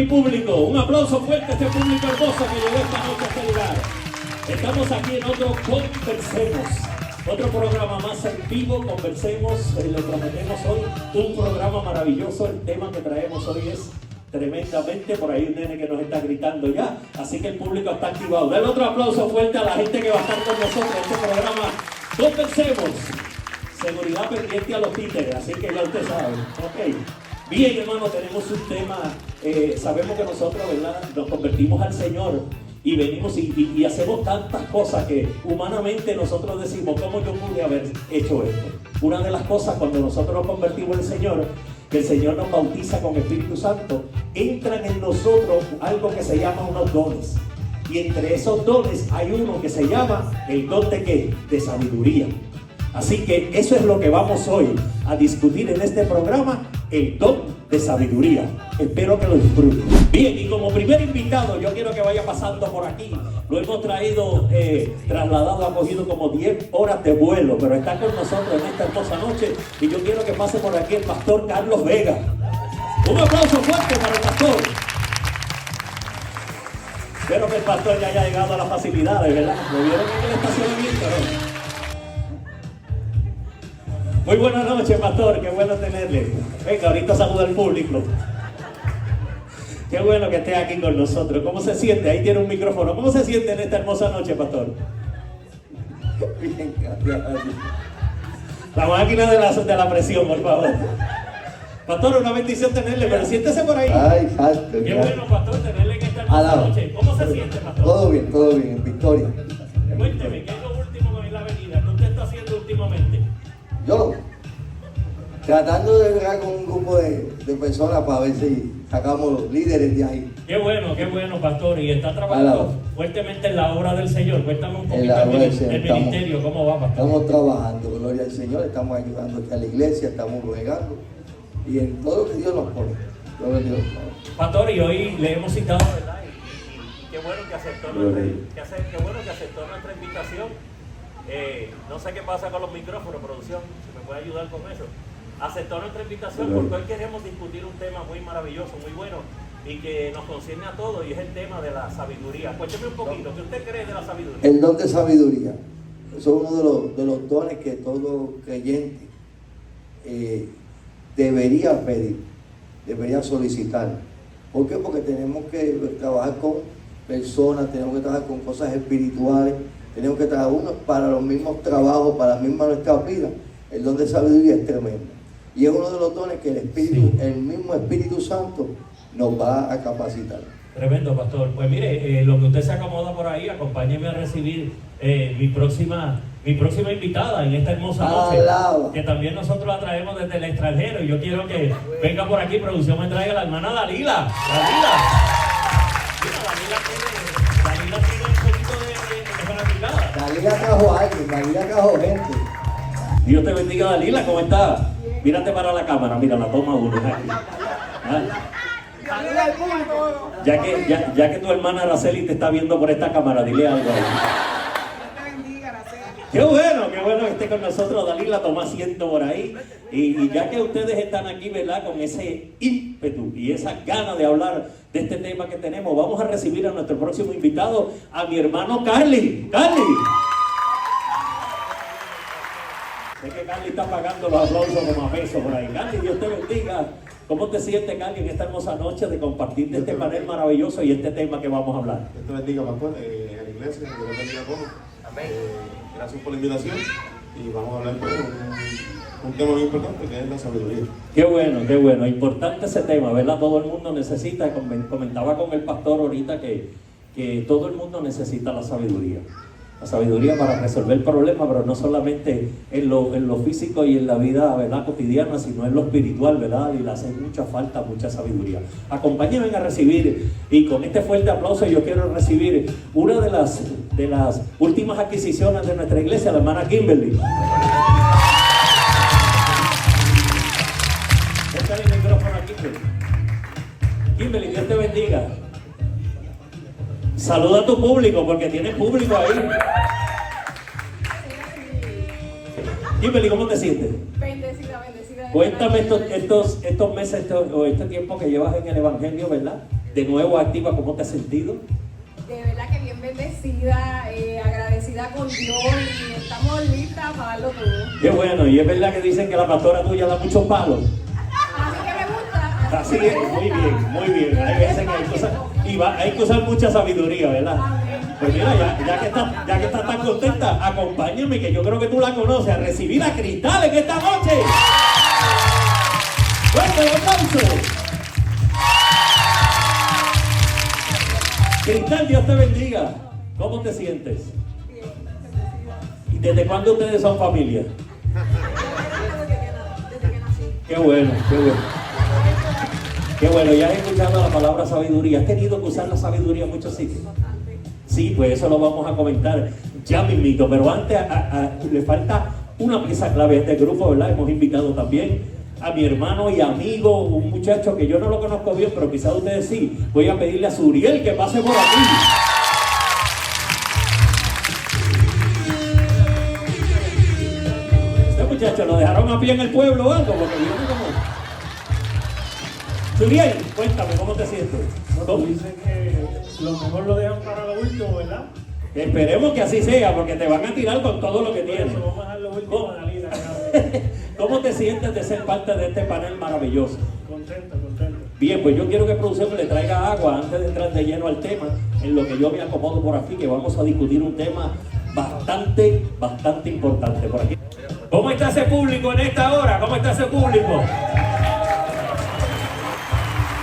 mi público. Un aplauso fuerte a este público hermoso que llegó esta noche a este lugar. Estamos aquí en otro Conversemos. Otro programa más en vivo, Conversemos. Le prometemos hoy un programa maravilloso. El tema que traemos hoy es tremendamente, por ahí un nene que nos está gritando ya, así que el público está activado. Dale otro aplauso fuerte a la gente que va a estar con nosotros en este programa. Conversemos. Seguridad pendiente a los títeres, así que ya usted sabe. Ok. Bien, hermano, tenemos un tema. Sabemos que nosotros, ¿verdad?, nos convertimos al Señor y venimos y hacemos tantas cosas que humanamente nosotros decimos, ¿cómo yo pude haber hecho esto? Una de las cosas, cuando nosotros nos convertimos al Señor, que el Señor nos bautiza con Espíritu Santo, entran en nosotros algo que se llama unos dones. Y entre esos dones hay uno que se llama el don de ¿qué? De sabiduría. Así que eso es lo que vamos hoy a discutir en este programa, el don de sabiduría. Espero que lo disfruten. Bien, y como primer invitado, yo quiero que vaya pasando por aquí. Lo hemos traído, trasladado, ha cogido como 10 horas de vuelo, pero está con nosotros en esta hermosa noche. Y yo quiero que pase por aquí el pastor Carlos Vega. Un aplauso fuerte para el pastor. Espero que el pastor ya haya llegado a las facilidades, ¿verdad? ¿Lo vieron en el estacionamiento, no? Muy buenas noches, pastor, qué bueno tenerle. Venga, ahorita saluda al público. Qué bueno que esté aquí con nosotros. ¿Cómo se siente? Ahí tiene un micrófono. ¿Cómo se siente en esta hermosa noche, pastor? Bien, gracias. La máquina de la presión, por favor. Pastor, una bendición tenerle, pero siéntese por ahí. Ay, pastor. Qué bueno, pastor, tenerle en esta hermosa noche. ¿Cómo se siente, pastor? Todo bien, en victoria. Cuénteme, ¿qué es lo último en la avenida? ¿Qué usted está haciendo últimamente? Yo, tratando de ver con un grupo de personas para ver si sacamos los líderes de ahí. Qué bueno, pastor. Y está trabajando fuertemente en la obra del Señor. Cuéntame un poquito del ministerio, ¿cómo va, pastor? Estamos trabajando, gloria al Señor, estamos ayudando aquí a la iglesia, estamos regando y en todo lo que Dios nos pone. Gloria a Dios. Pastor, y hoy le hemos citado, ¿verdad? Y qué bueno que aceptó nuestra invitación. No sé qué pasa con los micrófonos, producción, si me puede ayudar con eso. Aceptó nuestra invitación porque hoy queremos discutir un tema muy maravilloso, muy bueno y que nos concierne a todos, y es el tema de la sabiduría. Cuénteme un poquito, ¿qué usted cree de la sabiduría? El don de sabiduría. Eso es uno de los dones que todo creyente debería pedir, debería solicitar. ¿Por qué? Porque tenemos que trabajar con personas, tenemos que trabajar con cosas espirituales. Tenemos que trabajar uno para los mismos trabajos, para la misma nuestra vida. El don de sabiduría es tremendo. Y es uno de los dones que el mismo Espíritu Santo nos va a capacitar. Tremendo, pastor. Pues mire, lo que usted se acomoda por ahí, acompáñeme a recibir mi próxima invitada en esta hermosa noche. Que también nosotros la traemos desde el extranjero. Y yo quiero que venga por aquí, producción me traiga a la hermana Dalila. Dalila tiene un poquito de fanaticada. Dalila trajo a alguien, Dalila trajo gente. Dios te bendiga, Dalila, ¿cómo estás? Mírate para la cámara, mira, la toma uno. ¿Ah? Ya que tu hermana Araceli te está viendo por esta cámara, dile algo ahí. Qué bueno que esté con nosotros, Dalila, toma asiento por ahí. Y ya que ustedes están aquí, ¿verdad?, con ese ímpetu y esa ganas de hablar de este tema que tenemos, vamos a recibir a nuestro próximo invitado, a mi hermano Carly. ¡Carly! Sé que Carly está pagando los aplausos como a pesos por ahí. Carly, Dios te bendiga. ¿Cómo te sientes, Carly, en esta hermosa noche de compartir de este panel maravilloso y este tema que vamos a hablar? Dios te bendiga, pastor, en la iglesia, Dios te bendiga a todos. Amén. Gracias por la invitación y vamos a hablar de un tema muy importante que es la sabiduría. Qué bueno, importante ese tema, ¿verdad? Todo el mundo necesita, comentaba con el pastor ahorita que todo el mundo necesita la sabiduría. La sabiduría para resolver problemas, pero no solamente en lo físico y en la vida, ¿verdad?, cotidiana, sino en lo espiritual, ¿verdad? Y le hace mucha falta, mucha sabiduría. Acompáñenme a recibir, y con este fuerte aplauso yo quiero recibir una de las últimas adquisiciones de nuestra iglesia, la hermana Kimberly. Está el micrófono aquí. Kimberly, Dios te bendiga. Saluda a tu público, porque tienes público ahí. Kimberly, ¿cómo te sientes? Bendecida. Cuéntame estos meses o este tiempo que llevas en el Evangelio, ¿verdad? de nuevo activa, ¿cómo te has sentido? De verdad que bien bendecida, agradecida con Dios y estamos listas para darlo todo. Qué bueno, y es verdad que dicen que la pastora tuya da muchos palos. Así que me gusta. Así es, muy bien, muy bien. Hay veces que hay cosas, hay que usar mucha sabiduría, ¿verdad? Pues mira, ya que estás tan contenta, acompáñame, que yo creo que tú la conoces, a recibir a Cristal en esta noche. ¡Fuerte el aplauso! Cristal, Dios te bendiga. ¿Cómo te sientes? Bien, ¿Y desde cuándo ustedes son familia? desde que nací. Qué bueno, qué bueno. Qué bueno, ya has escuchado la palabra sabiduría. ¿Has tenido que usar la sabiduría en muchos sitios? Sí, pues eso lo vamos a comentar ya mismito. Pero antes le falta una pieza clave a este grupo, ¿verdad? Hemos invitado también a mi hermano y amigo, un muchacho que yo no lo conozco bien, pero quizás ustedes sí. Voy a pedirle a Suriel que pase por aquí. Este muchacho lo dejaron a pie en el pueblo o algo, porque viene como... Suriel, cuéntame, ¿cómo te sientes? Bueno, dicen que lo mejor lo dejan para lo último, ¿verdad? Esperemos que así sea, porque te van a tirar con todo lo que Por tienes. eso vamos a dejar lo último ¿Cómo? a la línea. ¿Cómo te sientes de ser parte de este panel maravilloso? Contento, contento. Bien, pues yo quiero que producción le traiga agua antes de entrar de lleno al tema, en lo que yo me acomodo por aquí, que vamos a discutir un tema bastante importante por aquí. ¿Cómo está ese público en esta hora? ¿Cómo está ese público?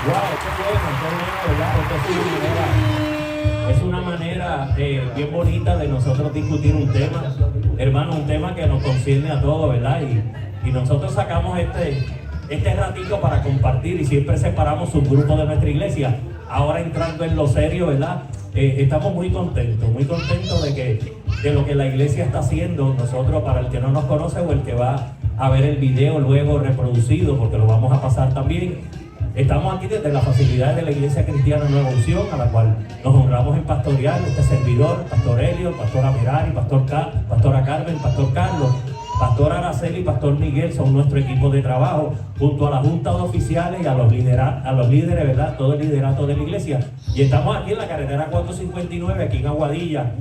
Wow, qué bueno, ¿verdad? Es una manera bien bonita de nosotros discutir un tema, hermano, un tema que nos concierne a todos, ¿verdad? Y nosotros sacamos este ratito para compartir y siempre separamos un grupo de nuestra iglesia. Ahora entrando en lo serio, ¿verdad? Estamos muy contentos de lo que la iglesia está haciendo. Nosotros, para el que no nos conoce o el que va a ver el video luego reproducido, porque lo vamos a pasar también, estamos aquí desde las facilidades de la Iglesia Cristiana Nueva Unción, a la cual nos honramos en pastorear, este servidor, Pastor Helio, Pastora Merari, Pastora Carmen, Pastor Carlos, Pastor Araceli y Pastor Miguel son nuestro equipo de trabajo, junto a la Junta de Oficiales y a los líderes, ¿verdad? Todo el liderato de la iglesia. Y estamos aquí en la carretera 459, aquí en Aguadilla,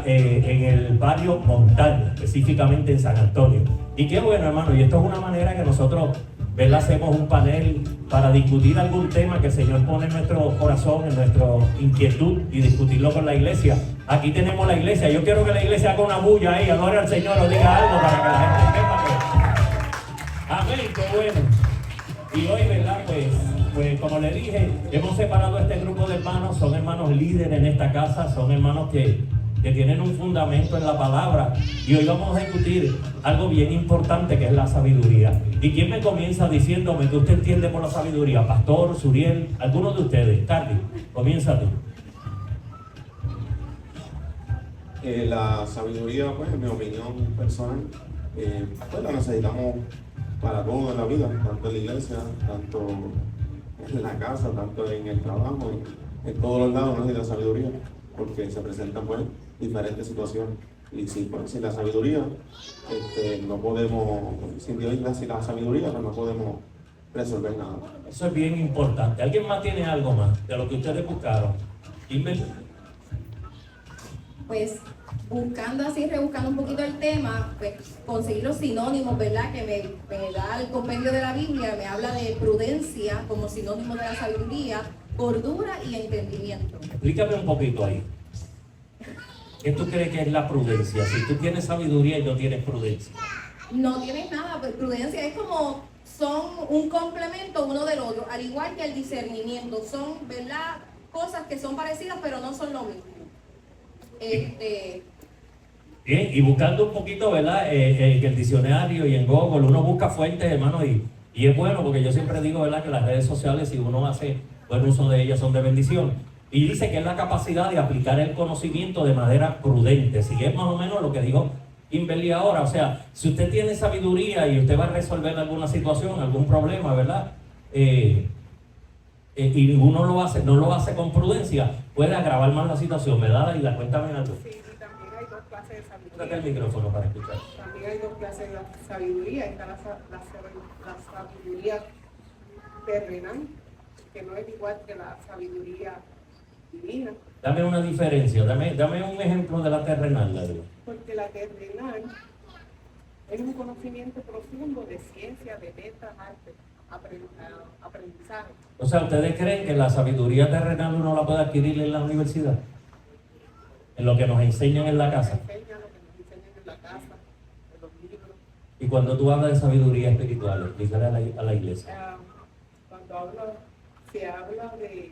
en el barrio Montaña, específicamente en San Antonio. Y qué bueno, hermano, y esto es una manera que nosotros, ¿verdad?, hacemos un panel para discutir algún tema que el Señor pone en nuestro corazón, en nuestra inquietud, y discutirlo con la iglesia. Aquí tenemos la iglesia. Yo quiero que la iglesia haga una bulla ahí, adore al Señor o diga algo para que la gente sepa. Amén, qué bueno. Y hoy, ¿verdad? Pues como le dije, hemos separado a este grupo de hermanos. Son hermanos líderes en esta casa, son hermanos que tienen un fundamento en la palabra, y hoy vamos a discutir algo bien importante, que es la sabiduría. ¿Y quién me comienza diciéndome que usted entiende por la sabiduría? Pastor, Suriel, algunos de ustedes. Carly, comienza tú. La sabiduría, pues, en mi opinión personal, pues la necesitamos para todo en la vida, tanto en la iglesia, tanto en la casa, tanto en el trabajo, en todos los lados necesita sabiduría, porque se presentan, pues, diferentes situaciones. Y sí, pues, sin la sabiduría, no podemos, sin Dios y sin la sabiduría, pues no podemos resolver nada. Eso es bien importante. ¿Alguien más tiene algo más de lo que ustedes buscaron? Pues buscando así, rebuscando un poquito el tema, pues conseguir los sinónimos, ¿verdad? Que me da el compendio de la Biblia, me habla de prudencia como sinónimo de la sabiduría, cordura y entendimiento. Explícame un poquito ahí. ¿Qué tú crees que es la prudencia? Si tú tienes sabiduría y no tienes prudencia. No tienes nada, pues prudencia es como, son un complemento uno del otro, al igual que el discernimiento, son, ¿verdad?, cosas que son parecidas pero no son lo mismo. Bien, y buscando un poquito, ¿verdad?, en el diccionario y en Google, uno busca fuentes, hermano, y es bueno, porque yo siempre digo, ¿verdad?, que las redes sociales, si uno hace buen uso de ellas, son de bendición. Y dice que es la capacidad de aplicar el conocimiento de manera prudente. Si es más o menos lo que dijo Kimberly ahora. O sea, si usted tiene sabiduría y usted va a resolver alguna situación, algún problema, ¿verdad?, y uno no lo hace con prudencia, puede agravar más la situación, ¿verdad? Y la cuéntame algo. Sí, y también hay dos clases de sabiduría. Date el micrófono para escuchar. También hay dos clases de sabiduría. Está la sabiduría terrenal que no es igual que la sabiduría divina, Dame una diferencia, dame un ejemplo de la terrenal, Ladra. porque la terrenal es un conocimiento profundo de ciencia, de letras, arte, aprendizaje. O sea, ¿ustedes creen que la sabiduría terrenal uno la puede adquirir en la universidad? En lo que nos enseñan en la casa. Nos enseñan lo que nos enseñan en la casa, en los libros. Y cuando tú hablas de sabiduría espiritual, explícale a la iglesia. Cuando se habla de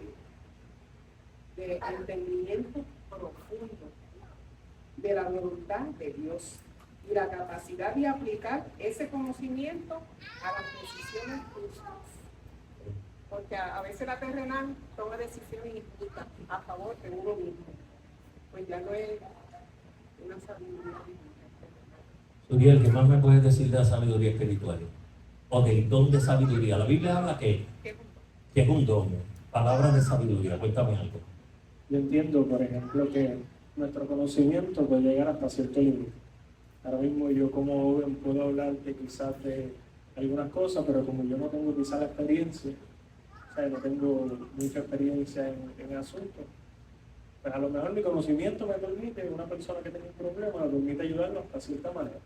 entendimiento profundo de la voluntad de Dios y la capacidad de aplicar ese conocimiento a las decisiones justas. Porque a veces la terrenal toma decisiones injustas a favor de uno mismo. Pues ya no es una sabiduría. Suriel, ¿qué más me puedes decir de la sabiduría espiritual? O del don de sabiduría. La Biblia habla que es un don. Palabras de sabiduría. Cuéntame algo. Yo entiendo, por ejemplo, que nuestro conocimiento puede llegar hasta cierto límite. Ahora mismo yo como joven puedo hablarte quizás de algunas cosas, pero como yo no tengo quizás la experiencia, o sea, no tengo mucha experiencia en asuntos, pues a lo mejor mi conocimiento me permite, una persona que tenga un problema, me permite ayudarlo hasta cierta manera.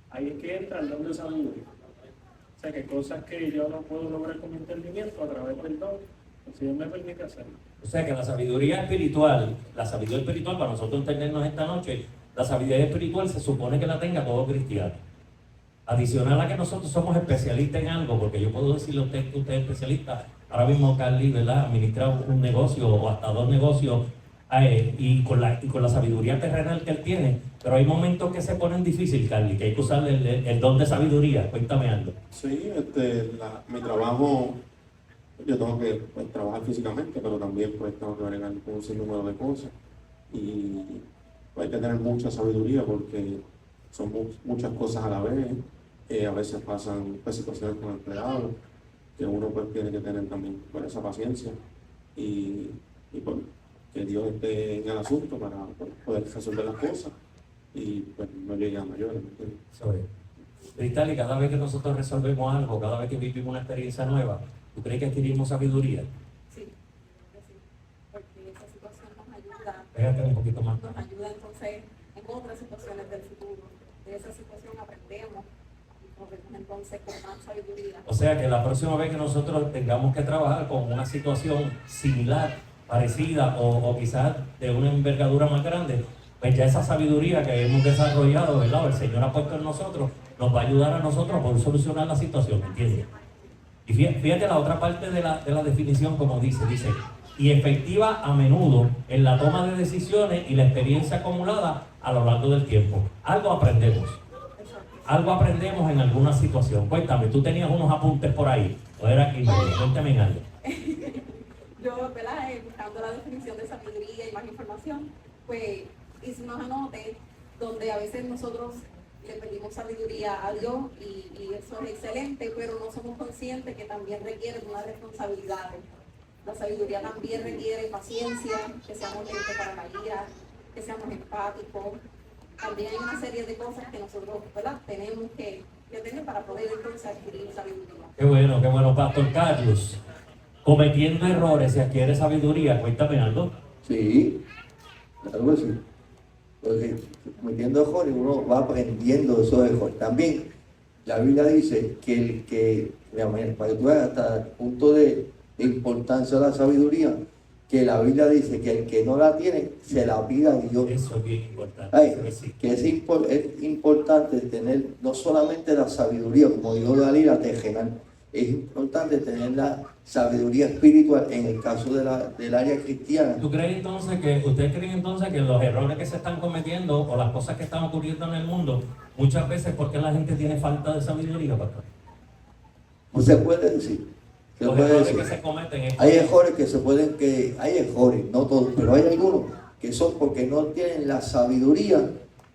Ahí es que entra el don de sabiduría. O sea, que cosas que yo no puedo lograr con mi entendimiento a través del don, el Señor me permite hacerlo. O sea que la sabiduría espiritual para nosotros entendernos esta noche, la sabiduría espiritual se supone que la tenga todo cristiano. Adicional a que nosotros somos especialistas en algo, porque yo puedo decirle a usted que usted es especialista. Ahora mismo Carly, ¿verdad?, administra un negocio o hasta 2 negocios y con la sabiduría terrenal que él tiene. Pero hay momentos que se ponen difíciles, Carly, que hay que usar el don de sabiduría. Cuéntame algo. Sí, mi trabajo, yo tengo que pues, trabajar físicamente, pero también pues tengo que bregar con un sinnúmero de cosas. Y pues, hay que tener mucha sabiduría porque son muchas cosas a la vez. A veces pasan pues, situaciones con empleados, que uno pues tiene que tener también pues, esa paciencia y pues, que Dios esté en el asunto para pues, poder resolver las cosas y pues no llegue a mayores. Cristal, y cada vez que nosotros resolvemos algo, cada vez que vivimos una experiencia nueva, ¿tú crees que adquirimos sabiduría? Sí, porque esa situación nos ayuda. Pégate un poquito más. Nos ayuda entonces en otras situaciones del futuro. De esa situación aprendemos y nos vemos entonces con más sabiduría. O sea que la próxima vez que nosotros tengamos que trabajar con una situación similar, parecida o quizás de una envergadura más grande, pues ya esa sabiduría que hemos desarrollado, ¿verdad?, el Señor ha puesto en nosotros, nos va a ayudar a nosotros a poder solucionar la situación, ¿entiendes? Y fíjate la otra parte de la definición, como dice, y efectiva a menudo en la toma de decisiones y la experiencia acumulada a lo largo del tiempo. Algo aprendemos en alguna situación. Cuéntame, tú tenías unos apuntes por ahí, o era aquí, cuéntame en algo. Yo, ¿verdad?, buscando la definición de sabiduría y más información, pues hice unos anotes donde a veces nosotros le pedimos sabiduría a Dios y eso es excelente, pero no somos conscientes que también requiere una responsabilidad. La sabiduría también requiere paciencia, que seamos lentos para la ira, que seamos empáticos. También hay una serie de cosas que nosotros, ¿verdad?, tenemos que tener para poder entonces adquirir sabiduría. Qué bueno, Pastor Carlos. Cometiendo errores se adquiere sabiduría. Cuéntame algo. Sí, claro que sí. Porque cometiendo errores uno va aprendiendo de esos errores. También la Biblia dice que para que tú veas hasta el punto de importancia de la sabiduría, que la Biblia dice que el que no la tiene, se la pida a Dios. Eso es bien importante. Que es importante tener no solamente la sabiduría, como dijo Dalila, terrenal, es importante tener la sabiduría espiritual en el caso del área cristiana. ¿Ustedes creen entonces que los errores que se están cometiendo o las cosas que están ocurriendo en el mundo, muchas veces porque la gente tiene falta de sabiduría, pastor? No se puede decir. Los errores que se cometen. Hay errores, no todos, pero hay algunos que son porque no tienen la sabiduría,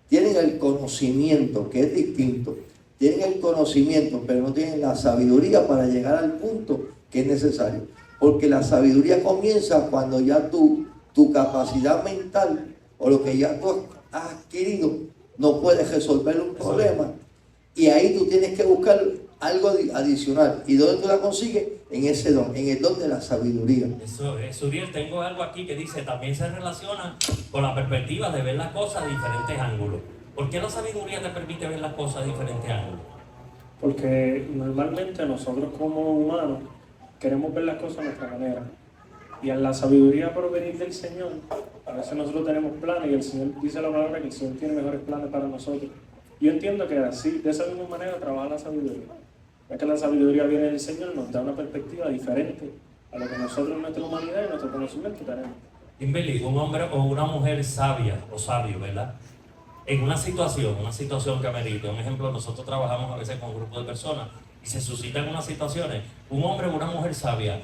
tienen el conocimiento, que es distinto. Tienen el conocimiento, pero no tienen la sabiduría para llegar al punto que es necesario. Porque la sabiduría comienza cuando ya tu capacidad mental o lo que ya tú has adquirido no puedes resolver un problema. Y ahí tú tienes que buscar algo adicional. ¿Y dónde tú la consigues? en ese don, en el don de la sabiduría. Eso es, Uriel, tengo algo aquí que dice, también se relaciona con la perspectiva de ver las cosas de diferentes ángulos. ¿Por qué la sabiduría te permite ver las cosas de diferentes ángulos? Porque normalmente nosotros como humanos queremos ver las cosas a nuestra manera. Y en la sabiduría provenir del Señor, a veces nosotros tenemos planes y el Señor dice la palabra que el Señor tiene mejores planes para nosotros. Yo entiendo que así, de esa misma manera, trabaja la sabiduría. Ya que la sabiduría viene del Señor, nos da una perspectiva diferente a lo que nosotros en nuestra humanidad y nuestro conocimiento tenemos. Kimberly, un hombre o una mujer sabia o sabio, ¿verdad? En una situación que amerita, un ejemplo, nosotros trabajamos a veces con grupos de personas y se suscitan unas situaciones, un hombre o una mujer sabia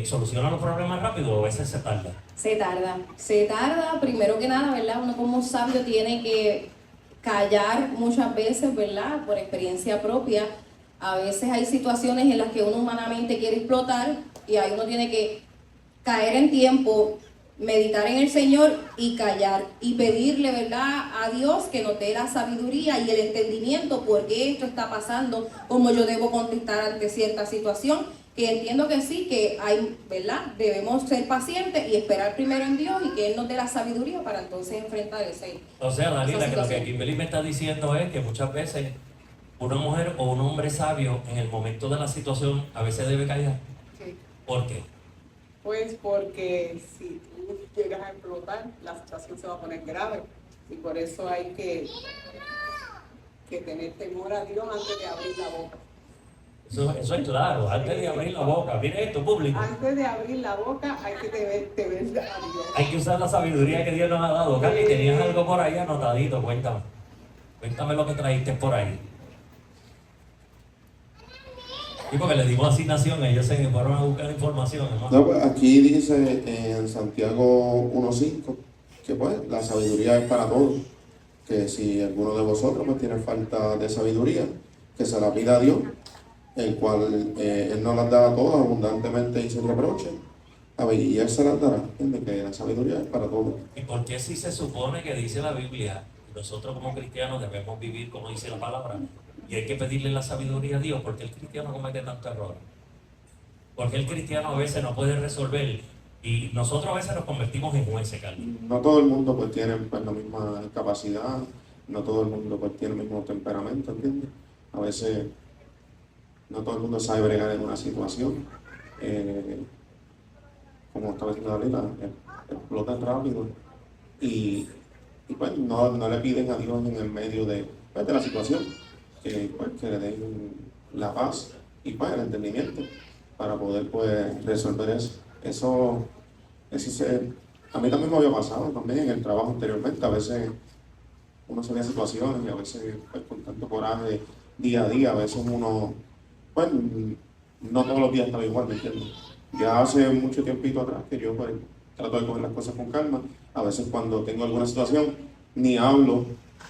soluciona los problemas rápido o a veces se tarda. Se tarda, primero que nada, ¿verdad? Uno como sabio tiene que callar muchas veces, ¿verdad? Por experiencia propia. A veces hay situaciones en las que uno humanamente quiere explotar y ahí uno tiene que caer en tiempo, meditar en el Señor y callar y pedirle, ¿verdad?, a Dios que nos dé la sabiduría y el entendimiento por qué esto está pasando, cómo yo debo contestar ante cierta situación, que entiendo que sí, que hay, ¿verdad?, debemos ser pacientes y esperar primero en Dios y que Él nos dé la sabiduría para entonces enfrentar ese. O sea, Dalila, que lo que Kimberly me está diciendo es que muchas veces una mujer o un hombre sabio en el momento de la situación a veces debe callar. Sí. ¿Por qué? Pues porque si tú llegas a explotar, la situación se va a poner grave y por eso hay que tener temor a Dios antes de abrir la boca. Eso es claro, antes de abrir la boca. Mire esto, público. Antes de abrir la boca hay que temer a Dios. Hay que usar la sabiduría que Dios nos ha dado. Carly, tenías algo por ahí anotadito, cuéntame. Cuéntame lo que trajiste por ahí. Y porque le dimos asignación, ellos se fueron a buscar información, hermano. No, pues aquí dice en Santiago 1.5 que pues la sabiduría es para todos. Que si alguno de vosotros pues tiene falta de sabiduría, que se la pida a Dios, el cual Él nos las da a todos abundantemente y sin reproche. A ver, y Él se las dará. ¿Entiendes? Que la sabiduría es para todos. ¿Y por qué si se supone que dice la Biblia, nosotros como cristianos debemos vivir como dice la palabra? Y hay que pedirle la sabiduría a Dios, porque el cristiano comete tantos errores. Porque el cristiano a veces no puede resolver y nosotros a veces nos convertimos en jueces, Carlos. No todo el mundo pues tiene pues, la misma capacidad, no todo el mundo pues tiene el mismo temperamento, ¿entiendes? A veces no todo el mundo sabe bregar en una situación. Como estaba diciendo Dalila, explotan rápido y pues no le piden a Dios en el medio de la situación. Que le den la paz y pues el entendimiento para poder pues resolver eso. Eso a mí también me había pasado también en el trabajo anteriormente. A veces uno se ve situaciones y a veces pues, con tanto coraje día a día, a veces uno pues no todos los días estaba igual, ¿me entiendes? Ya hace mucho tiempito atrás que yo pues trato de coger las cosas con calma. A veces cuando tengo alguna situación ni hablo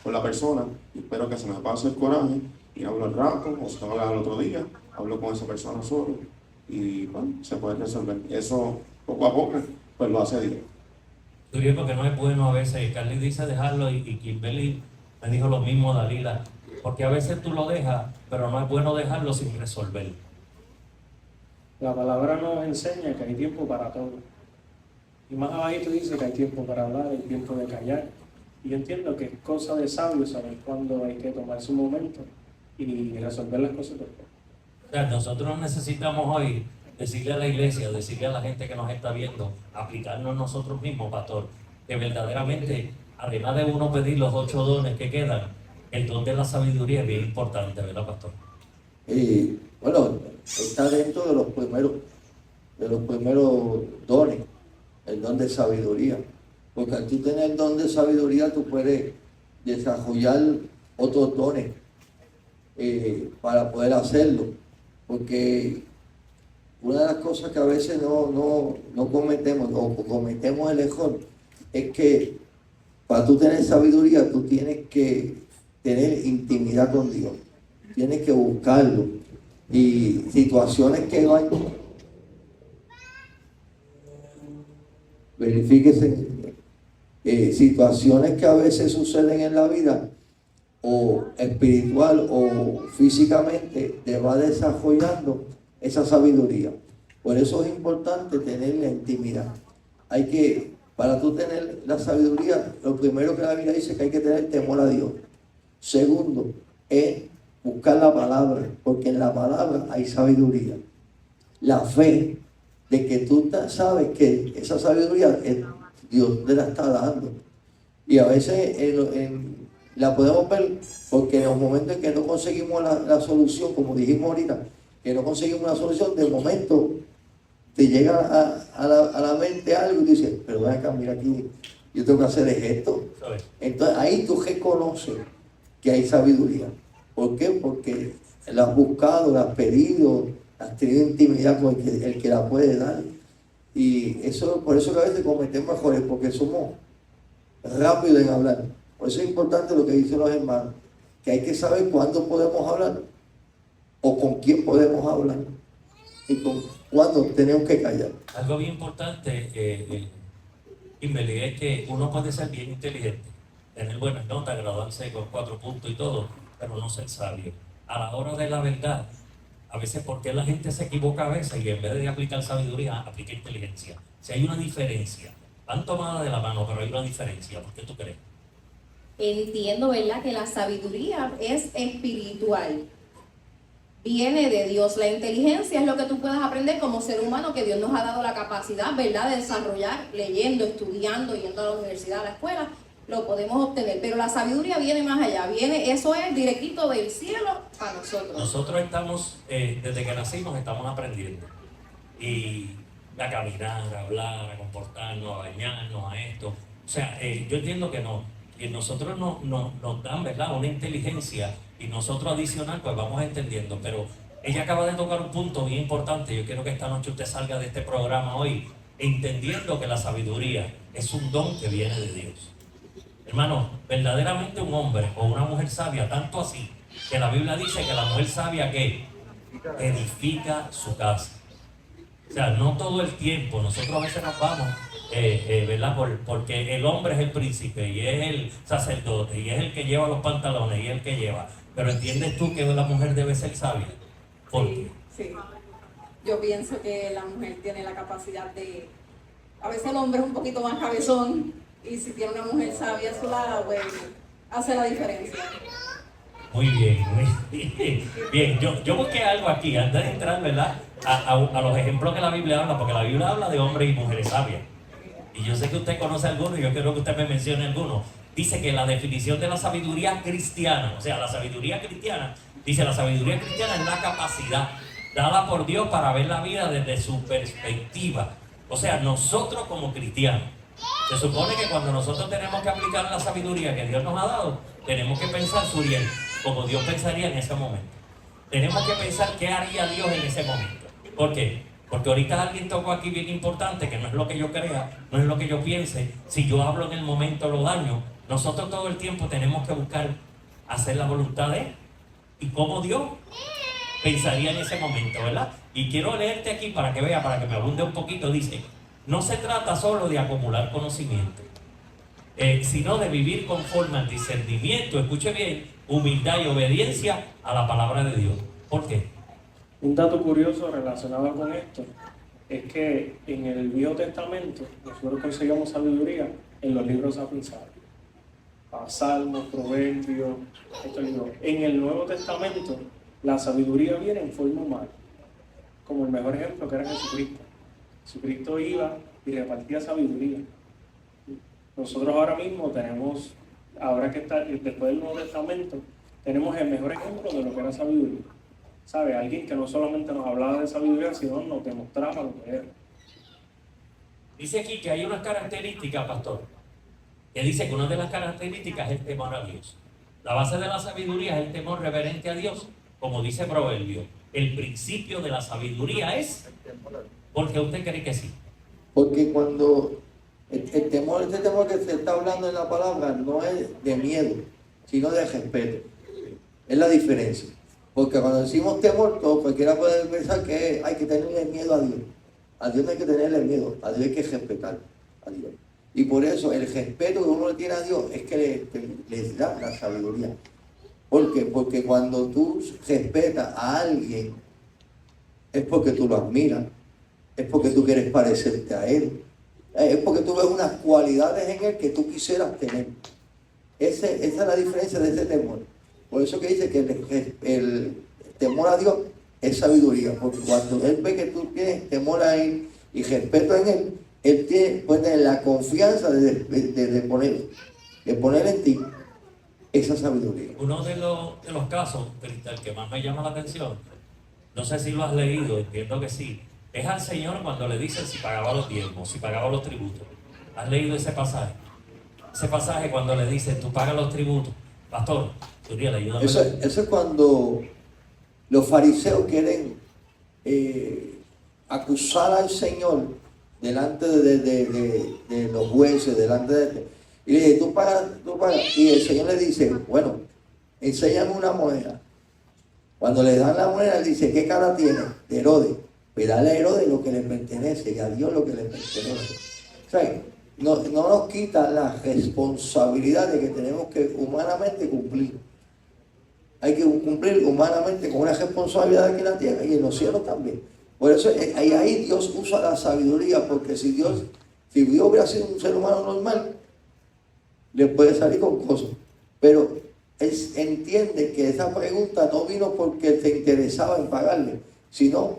con la persona, y espero que se me pase el coraje y hablo al rato o se habla al otro día, hablo con esa persona solo y bueno, se puede resolver. Eso poco a poco pues lo hace Dios. Uriel, porque no es bueno a veces, Carly dice dejarlo y Kimberly me dijo lo mismo, Dalila, porque a veces tú lo dejas, pero no es bueno dejarlo sin resolver. La palabra nos enseña que hay tiempo para todo. Y más abajito dice que hay tiempo para hablar, hay tiempo de callar. Y yo entiendo que es cosa de sabio saber cuándo hay que tomar su momento y resolver las cosas después. O sea, nosotros necesitamos hoy decirle a la iglesia, decirle a la gente que nos está viendo, aplicarnos nosotros mismos, pastor, que verdaderamente, además de uno pedir los 8 dones que quedan, el don de la sabiduría es bien importante, ¿verdad, pastor? Y bueno, está dentro de los primeros dones, el don de sabiduría. Porque al tú tener el don de sabiduría, tú puedes desarrollar otros dones para poder hacerlo. Porque una de las cosas que a veces no cometemos, o cometemos el error, es que para tú tener sabiduría, tú tienes que tener intimidad con Dios. Tienes que buscarlo. Y situaciones que no hay, verifíquese. Situaciones que a veces suceden en la vida, o espiritual o físicamente, te va desarrollando esa sabiduría. Por eso es importante tener la intimidad. Para tú tener la sabiduría, lo primero que la Biblia dice es que hay que tener temor a Dios. Segundo, es buscar la palabra, porque en la palabra hay sabiduría. La fe de que tú sabes que esa sabiduría Dios te la está dando. Y a veces la podemos ver porque en los momentos en que no conseguimos la solución, como dijimos ahorita, que no conseguimos la solución, de momento te llega a la mente algo y dices, pero ven acá, mira aquí, yo tengo que hacer esto. Entonces ahí tú reconoces que hay sabiduría. ¿Por qué? Porque la has buscado, la has pedido, has tenido intimidad con el que la puede dar. Y eso, por eso que a veces cometemos errores, porque somos rápidos en hablar. Por eso es importante lo que dicen los hermanos, que hay que saber cuándo podemos hablar o con quién podemos hablar y con cuándo tenemos que callar. Algo bien importante, Kimberly, es que uno puede ser bien inteligente, tener buenas notas, graduarse con 4 puntos y todo, pero no ser sabio. A la hora de la verdad, a veces porque la gente se equivoca a veces y en vez de aplicar sabiduría, aplica inteligencia. Si hay una diferencia, van tomadas de la mano, pero hay una diferencia. ¿Por qué tú crees? Entiendo, ¿verdad?, que la sabiduría es espiritual. Viene de Dios. La inteligencia es lo que tú puedas aprender como ser humano, que Dios nos ha dado la capacidad, ¿verdad?, de desarrollar, leyendo, estudiando, yendo a la universidad, a la escuela, lo podemos obtener. Pero la sabiduría viene más allá, eso es directito del cielo para nosotros. Nosotros estamos, desde que nacimos, estamos aprendiendo. Y a caminar, a hablar, a comportarnos, a bañarnos, a esto. O sea, yo entiendo que nosotros nos dan, ¿verdad?, una inteligencia y nosotros adicional pues vamos entendiendo, pero ella acaba de tocar un punto bien importante. Yo quiero que esta noche usted salga de este programa hoy entendiendo que la sabiduría es un don que viene de Dios. Hermano, verdaderamente un hombre o una mujer sabia, tanto así que la Biblia dice que la mujer sabia que edifica su casa. O sea, no todo el tiempo, nosotros a veces nos vamos, ¿verdad? Porque el hombre es el príncipe y es el sacerdote y es el que lleva los pantalones y es el que lleva. Pero ¿entiendes tú que la mujer debe ser sabia? ¿Por qué? Sí. Yo pienso que la mujer tiene la capacidad de... A veces el hombre es un poquito más cabezón y si tiene una mujer sabia a su lado, pues hace la diferencia. Muy bien, muy bien. Bien, yo busqué algo aquí antes de entrar, ¿verdad?, a los ejemplos que la Biblia habla, porque la Biblia habla de hombres y mujeres sabias. Y yo sé que usted conoce algunos y yo quiero que usted me mencione algunos. Dice que la definición de la sabiduría cristiana, o sea, la sabiduría cristiana, dice la sabiduría cristiana es la capacidad dada por Dios para ver la vida desde su perspectiva. O sea, nosotros como cristianos, se supone que cuando nosotros tenemos que aplicar la sabiduría que Dios nos ha dado, tenemos que pensar, Suriel, como Dios pensaría en ese momento. Tenemos que pensar qué haría Dios en ese momento. ¿Por qué? Porque ahorita alguien tocó aquí bien importante, que no es lo que yo crea, no es lo que yo piense. Si yo hablo en el momento lo daño. Nosotros todo el tiempo tenemos que buscar hacer la voluntad de Él. Y cómo Dios pensaría en ese momento, ¿verdad? Y quiero leerte aquí para que vea, para que me abunde un poquito. Dice, no se trata solo de acumular conocimiento, sino de vivir conforme al discernimiento, escuche bien, humildad y obediencia a la palabra de Dios. ¿Por qué? Un dato curioso relacionado con esto es que en el Viejo Testamento nosotros conseguimos sabiduría en los libros sapiensales, Salmos, Proverbios, estos libros. En el Nuevo Testamento la sabiduría viene en forma humana, como el mejor ejemplo que era Jesucristo. Jesucristo iba y repartía sabiduría. Nosotros ahora mismo tenemos, ahora que está después del Nuevo Testamento, tenemos el mejor ejemplo de lo que era sabiduría. ¿Sabe? Alguien que no solamente nos hablaba de sabiduría, sino nos demostraba lo que era. Dice aquí que hay unas características, pastor, que dice que una de las características es el temor a Dios. La base de la sabiduría es el temor reverente a Dios, como dice Proverbio. El principio de la sabiduría es, ¿por qué usted cree que sí? Porque cuando este temor que se está hablando en la palabra no es de miedo, sino de respeto. Es la diferencia. Porque cuando decimos temor, cualquiera puede pensar que hay que tenerle miedo a Dios. A Dios no hay que tenerle miedo, a Dios hay que respetar a Dios. Y por eso el respeto que uno le tiene a Dios es que les da la sabiduría. ¿Por qué? Porque cuando tú respetas a alguien, es porque tú lo admiras, es porque tú quieres parecerte a Él, es porque tú ves unas cualidades en Él que tú quisieras tener. Esa es la diferencia de ese temor. Por eso que dice que el temor a Dios es sabiduría, porque cuando Él ve que tú tienes temor a Él y respeto en Él, Él puede tener la confianza de poner en ti esa sabiduría. Uno de los casos, el que más me llama la atención, no sé si lo has leído, entiendo que sí, es al Señor cuando le dicen si pagaba los diezmos, si pagaba los tributos. ¿Has leído ese pasaje? Ese pasaje cuando le dicen, tú pagas los tributos. Pastor, Uriel, ayúdame. Eso es cuando los fariseos quieren acusar al Señor delante de los jueces, delante de él. Y le dice, tú pagas. Y el Señor le dice, bueno, enséñame una moneda. Cuando le dan la moneda, él dice, ¿qué cara tiene? De Herodes. Pues dale a Herodes lo que le pertenece y a Dios lo que le pertenece. O sea, no nos quita la responsabilidad de que tenemos que humanamente cumplir. Hay que cumplir humanamente con una responsabilidad aquí en la tierra y en los cielos también. Por eso ahí Dios usa la sabiduría, porque si Dios hubiera sido un ser humano normal, le puede salir con cosas. Pero él entiende que esa pregunta no vino porque se interesaba en pagarle, sino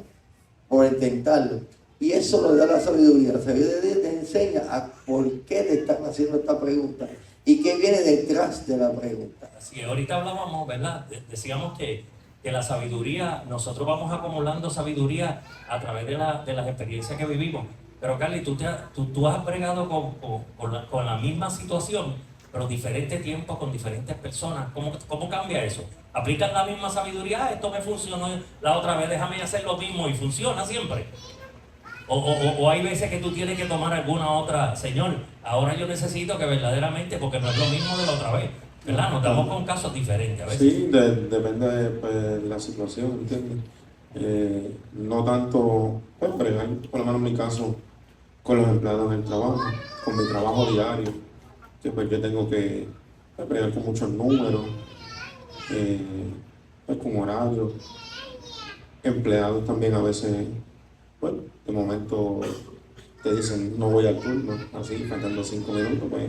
por intentarlo. Y eso lo da la sabiduría. La sabiduría te enseña a por qué te están haciendo esta pregunta y qué viene detrás de la pregunta. Así, ahorita hablábamos, ¿verdad? Decíamos que la sabiduría, nosotros vamos acumulando sabiduría a través de las experiencias que vivimos. Pero Carly, tú has bregado con la misma situación, pero diferentes tiempos con diferentes personas. ¿Cómo cambia eso? ¿Aplican la misma sabiduría? Esto me funcionó la otra vez, déjame hacer lo mismo y funciona siempre. O hay veces que tú tienes que tomar alguna otra, Señor, ahora yo necesito que verdaderamente, porque no es lo mismo de la otra vez, ¿verdad? Nos damos con casos diferentes a veces. Sí, depende de la situación, ¿entiendes? No tanto, pues, bregar, por lo menos en mi caso, con los empleados en el trabajo, con mi trabajo diario, que pues yo tengo que bregar con muchos números, pues con horarios, empleados también a veces, bueno, de momento te dicen no voy al turno, así, faltando 5 minutos, pues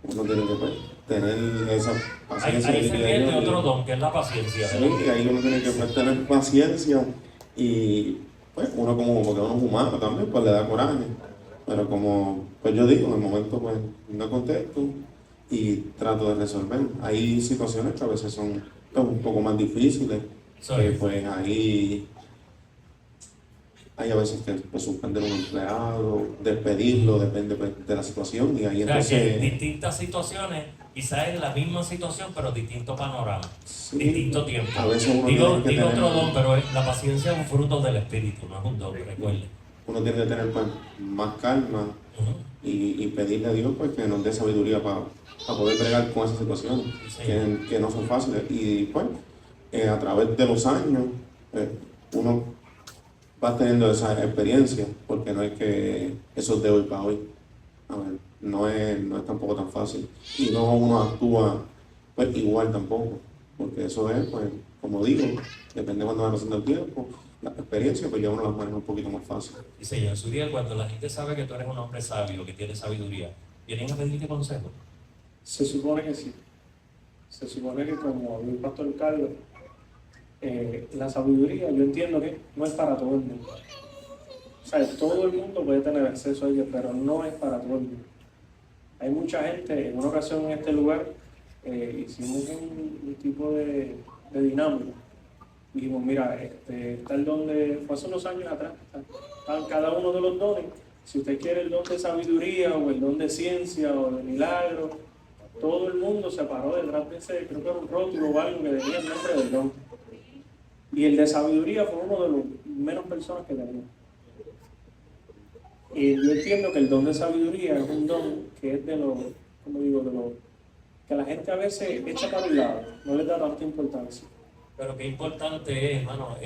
uno tiene que pues, tener esa paciencia. Ahí se pierde otro don, que es la paciencia. Sí, y ahí uno tiene que pues, tener paciencia y pues uno porque uno es humano también, pues le da coraje. Pero como pues yo digo, en el momento pues no contesto y trato de resolver. Hay situaciones que a veces son pues, un poco más difíciles, pues ahí hay a veces que pues, suspender a un empleado, despedirlo, depende pues, de la situación y ahí O sea, entonces... que en distintas situaciones, quizás es la misma situación, pero distinto panorama, Sí, distinto tiempo. a veces uno Digo tiene que tener- otro don, pero la paciencia es un fruto del espíritu, no es un don, recuerde. Uno tiene que tener pues, más calma y pedirle a Dios pues, que nos dé sabiduría para poder bregar con esas situaciones que no son fáciles. Y pues, a través de los años, uno va teniendo esa experiencia, porque no es que eso es de hoy para hoy. A ver, no es tampoco tan fácil. Y no uno actúa pues, igual tampoco, porque eso es, pues, como digo, depende de cuando va pasando el tiempo. La experiencia, pues ya uno las maneja un poquito más fácil. Y señor Suriel, cuando la gente sabe que tú eres un hombre sabio, que tienes sabiduría, ¿vienen a pedirte consejo? Se supone que sí. Se supone que, como el pastor Carlos, la sabiduría, yo entiendo que no es para todo el mundo. O sea, todo el mundo puede tener acceso a ella, pero no es para todo el mundo. Hay mucha gente, en una ocasión en este lugar, hicimos un tipo de dinámica. Dijimos, mira, está el don fue hace unos años atrás, están cada uno de los dones. Si usted quiere el don de sabiduría o el don de ciencia o de milagro, todo el mundo se paró detrás de ese, creo que era un rótulo o algo que tenía el nombre del don. Y el de sabiduría fue uno de los menos personas que tenía. Y yo entiendo que el don de sabiduría es un don que es que la gente a veces echa para un lado, no le da tanta importancia. Pero qué importante es, hermano,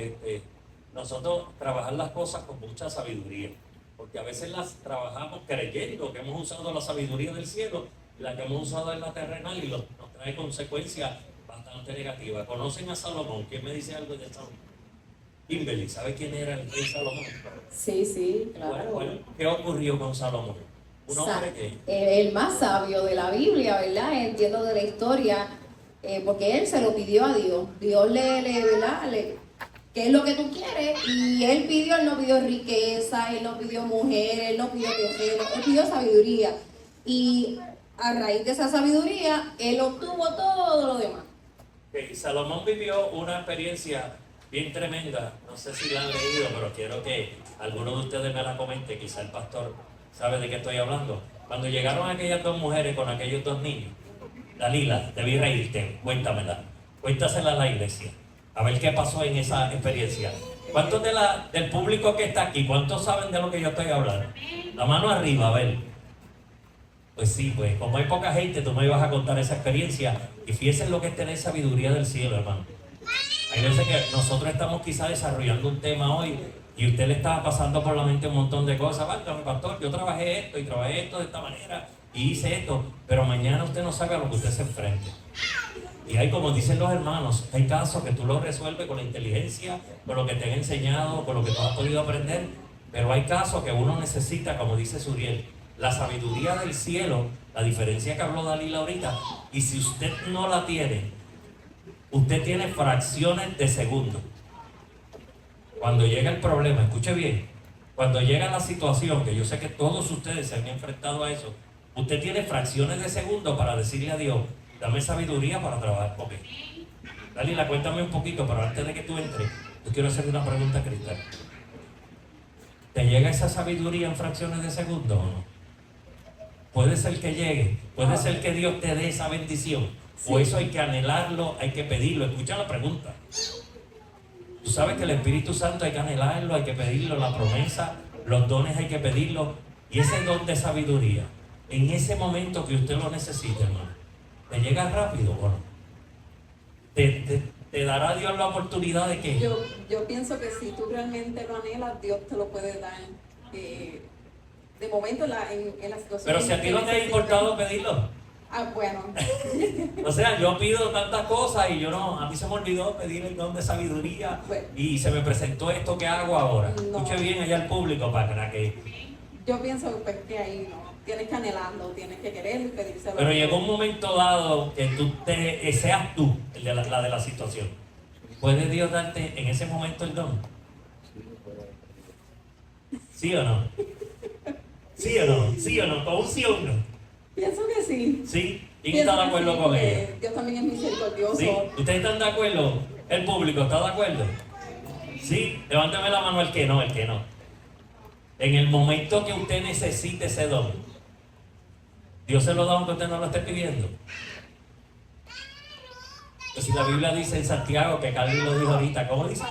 nosotros trabajar las cosas con mucha sabiduría, porque a veces las trabajamos creyendo que hemos usado la sabiduría del cielo, la que hemos usado en la terrenal y nos trae consecuencias bastante negativas. ¿Conocen a Salomón? ¿Quién me dice algo de Salomón? Kimberly, ¿sabe quién era el rey Salomón? Sí, claro. ¿Qué ocurrió con Salomón? Un hombre que... El más sabio de la Biblia, ¿verdad? Entiendo de la historia, porque él se lo pidió a Dios. Dios ¿verdad? ¿Qué es lo que tú quieres? Y él no pidió riqueza, él no pidió mujer, él no pidió viajeros, él pidió sabiduría. Y a raíz de esa sabiduría, él obtuvo todo lo demás. Okay. Salomón vivió una experiencia bien tremenda, no sé si la han leído, pero quiero que alguno de ustedes me la comente, quizá el pastor sabe de qué estoy hablando. Cuando llegaron aquellas dos mujeres con aquellos dos niños, Dalila, debí reírte, cuéntamela, cuéntasela a la iglesia, a ver qué pasó en esa experiencia. ¿Cuántos del público que está aquí, cuántos saben de lo que yo estoy hablando? La mano arriba, a ver. Pues sí, pues como hay poca gente, tú me ibas a contar esa experiencia. Y fíjense lo que es tener sabiduría del cielo, hermano. Hay veces que nosotros estamos quizás desarrollando un tema hoy y usted le estaba pasando por la mente un montón de cosas. Válgame, pastor, yo trabajé esto y trabajé esto de esta manera y hice esto, pero mañana usted no sabe a lo que usted se enfrente. Y hay, como dicen los hermanos, hay casos que tú los resuelves con la inteligencia, con lo que te han enseñado, con lo que tú has podido aprender, pero hay casos que uno necesita, como dice Suriel, la sabiduría del cielo, la diferencia que habló Dalila ahorita, y si usted no la tiene, usted tiene fracciones de segundo. Cuando llega el problema, escuche bien, cuando llega la situación, que yo sé que todos ustedes se han enfrentado a eso, usted tiene fracciones de segundo para decirle a Dios, dame sabiduría para trabajar con él. Dalila, cuéntame un poquito, pero antes de que tú entres, yo quiero hacer una pregunta, Cristal. ¿Te llega esa sabiduría en fracciones de segundo o no? Puede ser que llegue, puede ser que Dios te dé esa bendición, sí. O eso hay que anhelarlo, hay que pedirlo. Escucha la pregunta. Tú sabes que el Espíritu Santo hay que anhelarlo, hay que pedirlo, la promesa, los dones hay que pedirlo, y ese don de sabiduría, en ese momento que usted lo necesite, hermano, ¿te llega rápido o no? ¿Te dará Dios la oportunidad de que? Yo pienso que si tú realmente lo anhelas, Dios te lo puede dar. De momento en la situación. Pero si a ti no te ha importado pedirlo. Ah, bueno. O sea, yo pido tantas cosas y a mí se me olvidó pedir el don de sabiduría, bueno, y se me presentó esto que hago ahora. No. Escuche bien allá al público para que... Yo pienso pues, que ahí no. Tienes que anhelarlo, tienes que quererlo y pedírselo. Pero llegó un momento dado que tú seas tú el de la de la situación. ¿Puede Dios darte en ese momento el don? ¿Sí o no? ¿Sí o no? ¿Sí o no? ¿Con un sí o un no? Pienso que sí. ¿Sí? ¿Quién está de acuerdo con ella? Dios también es misericordioso. ¿Sí? ¿Ustedes están de acuerdo? ¿El público está de acuerdo? ¿Sí? Levántame la mano el que no, el que no. En el momento que usted necesite ese don, Dios se lo da aunque usted no lo esté pidiendo. Pues si la Biblia dice en Santiago, que Carlos lo dijo ahorita, ¿cómo dice?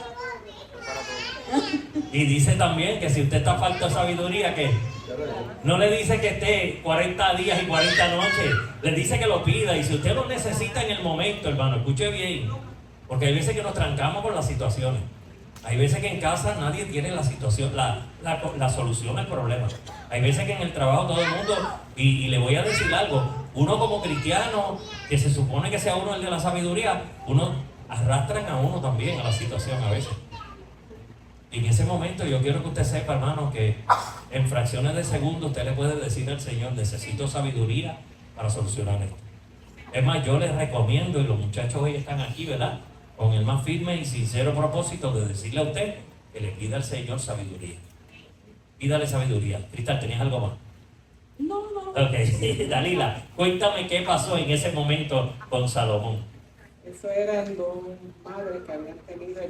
Y dice también que si usted está falta de sabiduría, ¿qué? No le dice que esté 40 días y 40 noches, le dice que lo pida. Y si usted lo necesita en el momento, hermano, escuche bien, porque hay veces que nos trancamos con las situaciones. Hay veces que en casa nadie tiene la situación, la solución al problema. Hay veces que en el trabajo todo el mundo, y le voy a decir algo, uno como cristiano, que se supone que sea uno el de la sabiduría, uno arrastran a uno también a la situación a veces. Y en ese momento yo quiero que usted sepa, hermano, que en fracciones de segundo usted le puede decir al Señor, necesito sabiduría para solucionar esto. Es más, yo les recomiendo, y los muchachos hoy están aquí, ¿verdad?, con el más firme y sincero propósito de decirle a usted que le pida al Señor sabiduría. Pídale sabiduría. Cristal, ¿tenías algo más? No. Ok, Dalila, cuéntame qué pasó en ese momento con Salomón. Eso eran dos madres que habían tenido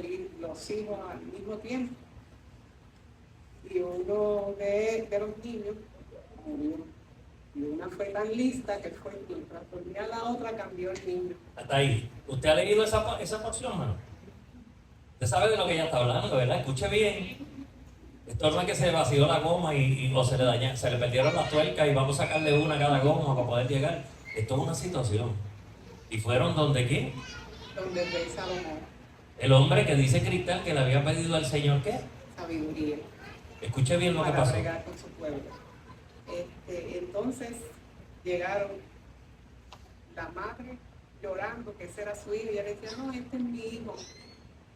los hijos al mismo tiempo. Y uno de los niños murió. Y una fue tan lista que fue mientras dormía la otra, cambió el niño. Hasta ahí. ¿Usted ha leído esa porción, mano? Usted sabe de lo que ella está hablando, ¿verdad? Escuche bien. Esto no es que se vació la goma o se le perdieron las tuercas y vamos a sacarle una a cada goma para poder llegar. Esto es una situación. ¿Y fueron donde quién? Donde el rey Salomón. El hombre que dice Cristal que le había pedido al Señor, ¿qué? Sabiduría. Escuche bien lo que pasó. Para bregar con su pueblo. Entonces llegaron la madre llorando que ese era su hijo, y ella decía, no, este es mi hijo.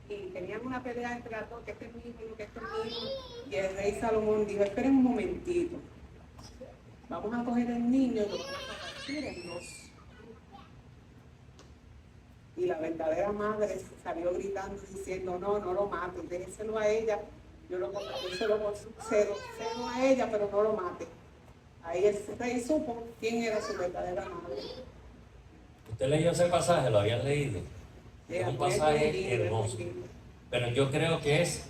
y tenían una pelea entre las dos, que este es mi hijo, que este es mi hijo, y el rey Salomón dijo, esperen un momentito, vamos a coger el niño y lo vamos a partir en dos. Y la verdadera madre salió gritando diciendo, no lo maten, déjeselo a ella, yo se lo cedo a ella, pero no lo mate. Ahí el rey supo quién era su verdadera madre. ¿Usted leyó ese pasaje? ¿Lo habían leído? Es un pasaje hermoso. Pero yo creo que es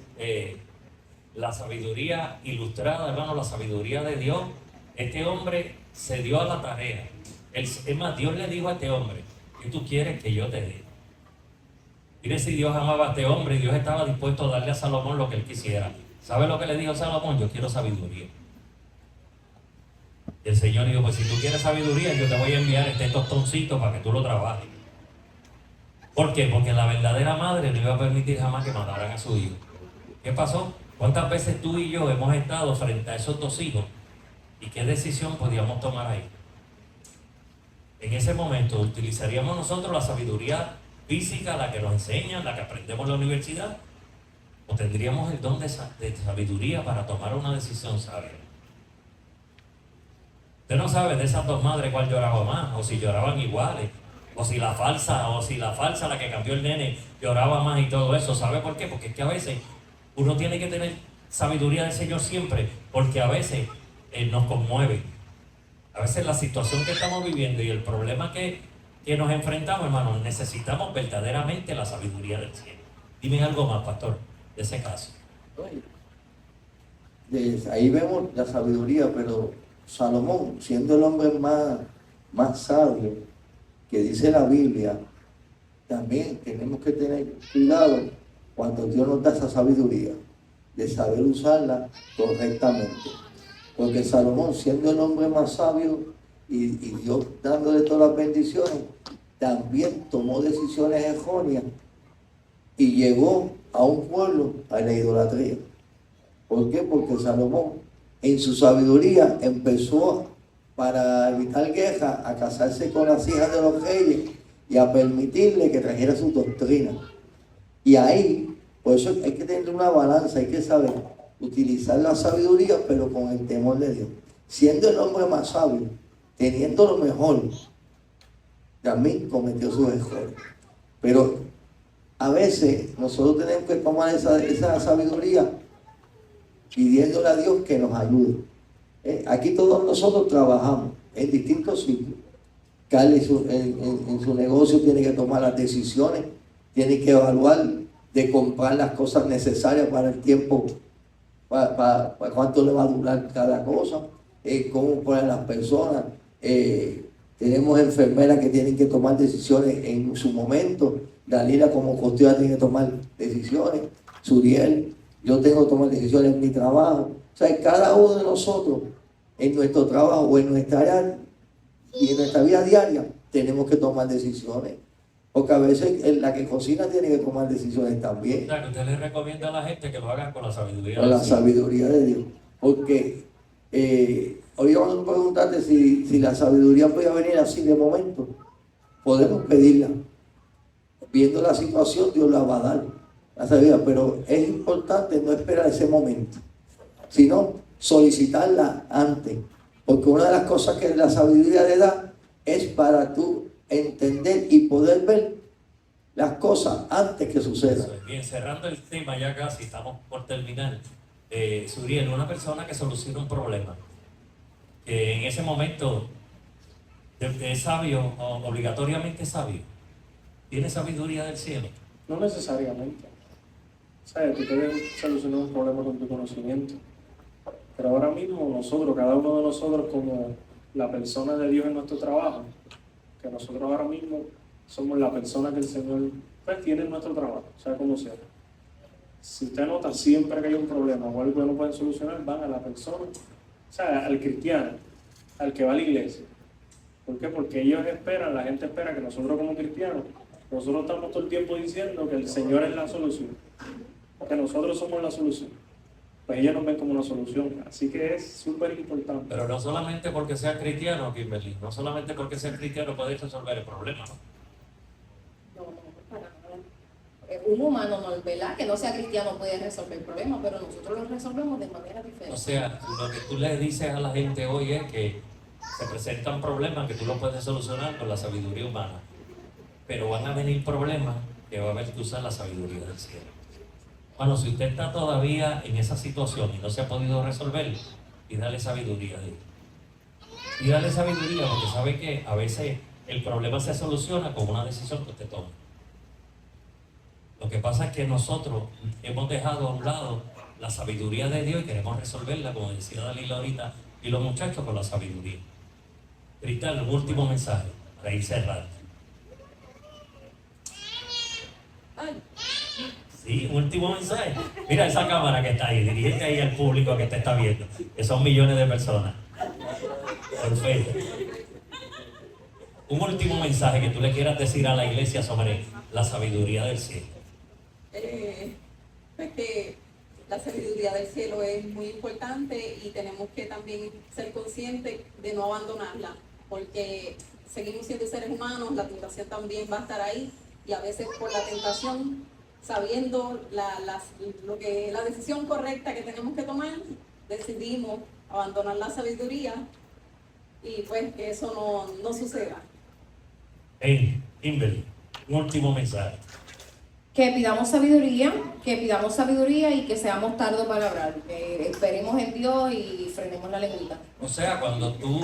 la sabiduría ilustrada, hermano, la sabiduría de Dios. Este hombre se dio a la tarea. Es más, Dios le dijo a este hombre, ¿qué tú quieres que yo te dé? Mire si Dios amaba a este hombre y Dios estaba dispuesto a darle a Salomón lo que él quisiera. ¿Sabe lo que le dijo Salomón? Yo quiero sabiduría. Y el Señor dijo, pues si tú quieres sabiduría, yo te voy a enviar este tostoncito para que tú lo trabajes. ¿Por qué? Porque la verdadera madre no iba a permitir jamás que mataran a su hijo. ¿Qué pasó? ¿Cuántas veces tú y yo hemos estado frente a esos dos hijos? ¿Y qué decisión podíamos tomar ahí? En ese momento, ¿utilizaríamos nosotros la sabiduría física, la que nos enseñan, la que aprendemos en la universidad? ¿O tendríamos el don de sabiduría para tomar una decisión sabia? Usted no sabe de esas dos madres cuál lloraba más, o si lloraban iguales, o si la falsa, la que cambió el nene, lloraba más y todo eso. ¿Sabe por qué? Porque es que a veces uno tiene que tener sabiduría del Señor siempre, porque a veces nos conmueve. A veces la situación que estamos viviendo y el problema que nos enfrentamos, hermanos, necesitamos verdaderamente la sabiduría del cielo. Dime algo más, pastor, de ese caso. Ahí vemos la sabiduría, pero Salomón, siendo el hombre más sabio que dice la Biblia, también tenemos que tener cuidado cuando Dios nos da esa sabiduría, de saber usarla correctamente. Porque Salomón, siendo el hombre más sabio y Dios dándole todas las bendiciones, también tomó decisiones erróneas y llevó a un pueblo a la idolatría. ¿Por qué? Porque Salomón, en su sabiduría, empezó, para evitar guerra, a casarse con las hijas de los reyes y a permitirle que trajera sus doctrinas. Y ahí, por eso hay que tener una balanza, hay que saber utilizar la sabiduría, pero con el temor de Dios. Siendo el hombre más sabio, teniendo lo mejor, también cometió sus errores. Pero a veces nosotros tenemos que tomar esa sabiduría pidiéndole a Dios que nos ayude. Aquí todos nosotros trabajamos en distintos sitios. Carly en su negocio tiene que tomar las decisiones, tiene que evaluar de comprar las cosas necesarias para el tiempo, para cuánto le va a durar cada cosa, cómo poner las personas. Tenemos enfermeras que tienen que tomar decisiones en su momento. Dalila como costura tiene que tomar decisiones. Suriel, yo tengo que tomar decisiones en mi trabajo. O sea, cada uno de nosotros, en nuestro trabajo o en nuestra área y en nuestra vida diaria, tenemos que tomar decisiones. Porque a veces la que cocina tiene que tomar decisiones también. O sea, que usted le recomienda a la gente que lo hagan con la sabiduría con la sabiduría de Dios. Porque hoy vamos a preguntarte si la sabiduría puede venir así de momento. Podemos pedirla. Viendo la situación, Dios la va a dar. La sabiduría, pero es importante no esperar ese momento, sino solicitarla antes. Porque una de las cosas que la sabiduría le da es para tú entender y poder ver las cosas antes que sucedan. Bien, cerrando el tema, ya casi estamos por terminar. Suriel, una persona que soluciona un problema, en ese momento es sabio, obligatoriamente sabio, ¿tiene sabiduría del cielo? No necesariamente. ¿Sabes? Tú puedes solucionar un problema con tu conocimiento. Pero ahora mismo nosotros, cada uno de nosotros como la persona de Dios en nuestro trabajo, que nosotros ahora mismo somos la persona que el Señor pues, tiene en nuestro trabajo, sea como sea. Si usted nota siempre que hay un problema o algo que no pueden solucionar, van a la persona, o sea, al cristiano, al que va a la iglesia. ¿Por qué? Porque ellos esperan, la gente espera que nosotros como cristianos, nosotros estamos todo el tiempo diciendo que el Señor es la solución, que nosotros somos la solución. Pues ellos nos ven como una solución, así que es súper importante. Pero no solamente porque sea cristiano, Kimberly, no solamente porque sea cristiano puede resolver el problema, ¿no? No, para nada. un humano, no, ¿verdad? Que no sea cristiano puede resolver el problema, pero nosotros lo resolvemos de manera diferente. O sea, lo que tú le dices a la gente hoy es que se presentan problemas que tú los puedes solucionar con la sabiduría humana, pero van a venir problemas que va a haber que usar la sabiduría del cielo. Bueno, si usted está todavía en esa situación y no se ha podido resolver, y dale sabiduría a Dios. Y dale sabiduría porque sabe que a veces el problema se soluciona con una decisión que usted toma. Lo que pasa es que nosotros hemos dejado a un lado la sabiduría de Dios y queremos resolverla, como decía Dalila ahorita, y los muchachos con la sabiduría. Cristal, un último mensaje para ir cerrando. Sí, un último mensaje. Mira esa cámara que está ahí, dirígete ahí al público que te está viendo, que son millones de personas. Perfecto. Un último mensaje que tú le quieras decir a la iglesia sobre la sabiduría del cielo. Pues que la sabiduría del cielo es muy importante y tenemos que también ser conscientes de no abandonarla, porque seguimos siendo seres humanos, la tentación también va a estar ahí y a veces por la tentación, sabiendo lo que la decisión correcta que tenemos que tomar, decidimos abandonar la sabiduría y pues que eso no suceda. Hey, Kimberly, un último mensaje. Que pidamos sabiduría y que seamos tardos para hablar, que esperemos en Dios y frenemos la lengüita. O sea, cuando tú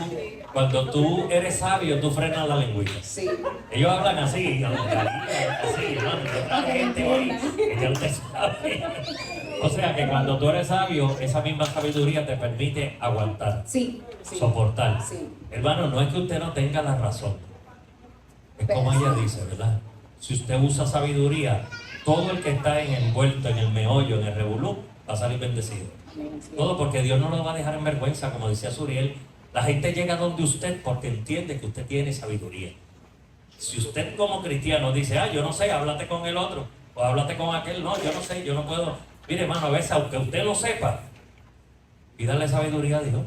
eres sabio, tú frenas la lengüita. Sí. Ellos hablan así, así, ¿no? Gente hoy, que ya usted sabe. O sea, que cuando tú eres sabio, esa misma sabiduría te permite aguantar, Sí. soportar. Sí. Hermano, no es que usted no tenga la razón. Es Pero como sí. ella dice, ¿verdad? Si usted usa sabiduría, todo el que está envuelto en el meollo, en el revolú, va a salir bendecido. Todo porque Dios no lo va a dejar en vergüenza, como decía Suriel. La gente llega donde usted porque entiende que usted tiene sabiduría. Si usted como cristiano dice, yo no sé, háblate con el otro, o háblate con aquel, no, yo no sé, yo no puedo. Mire, hermano, a veces, aunque usted lo sepa, pídale sabiduría a Dios.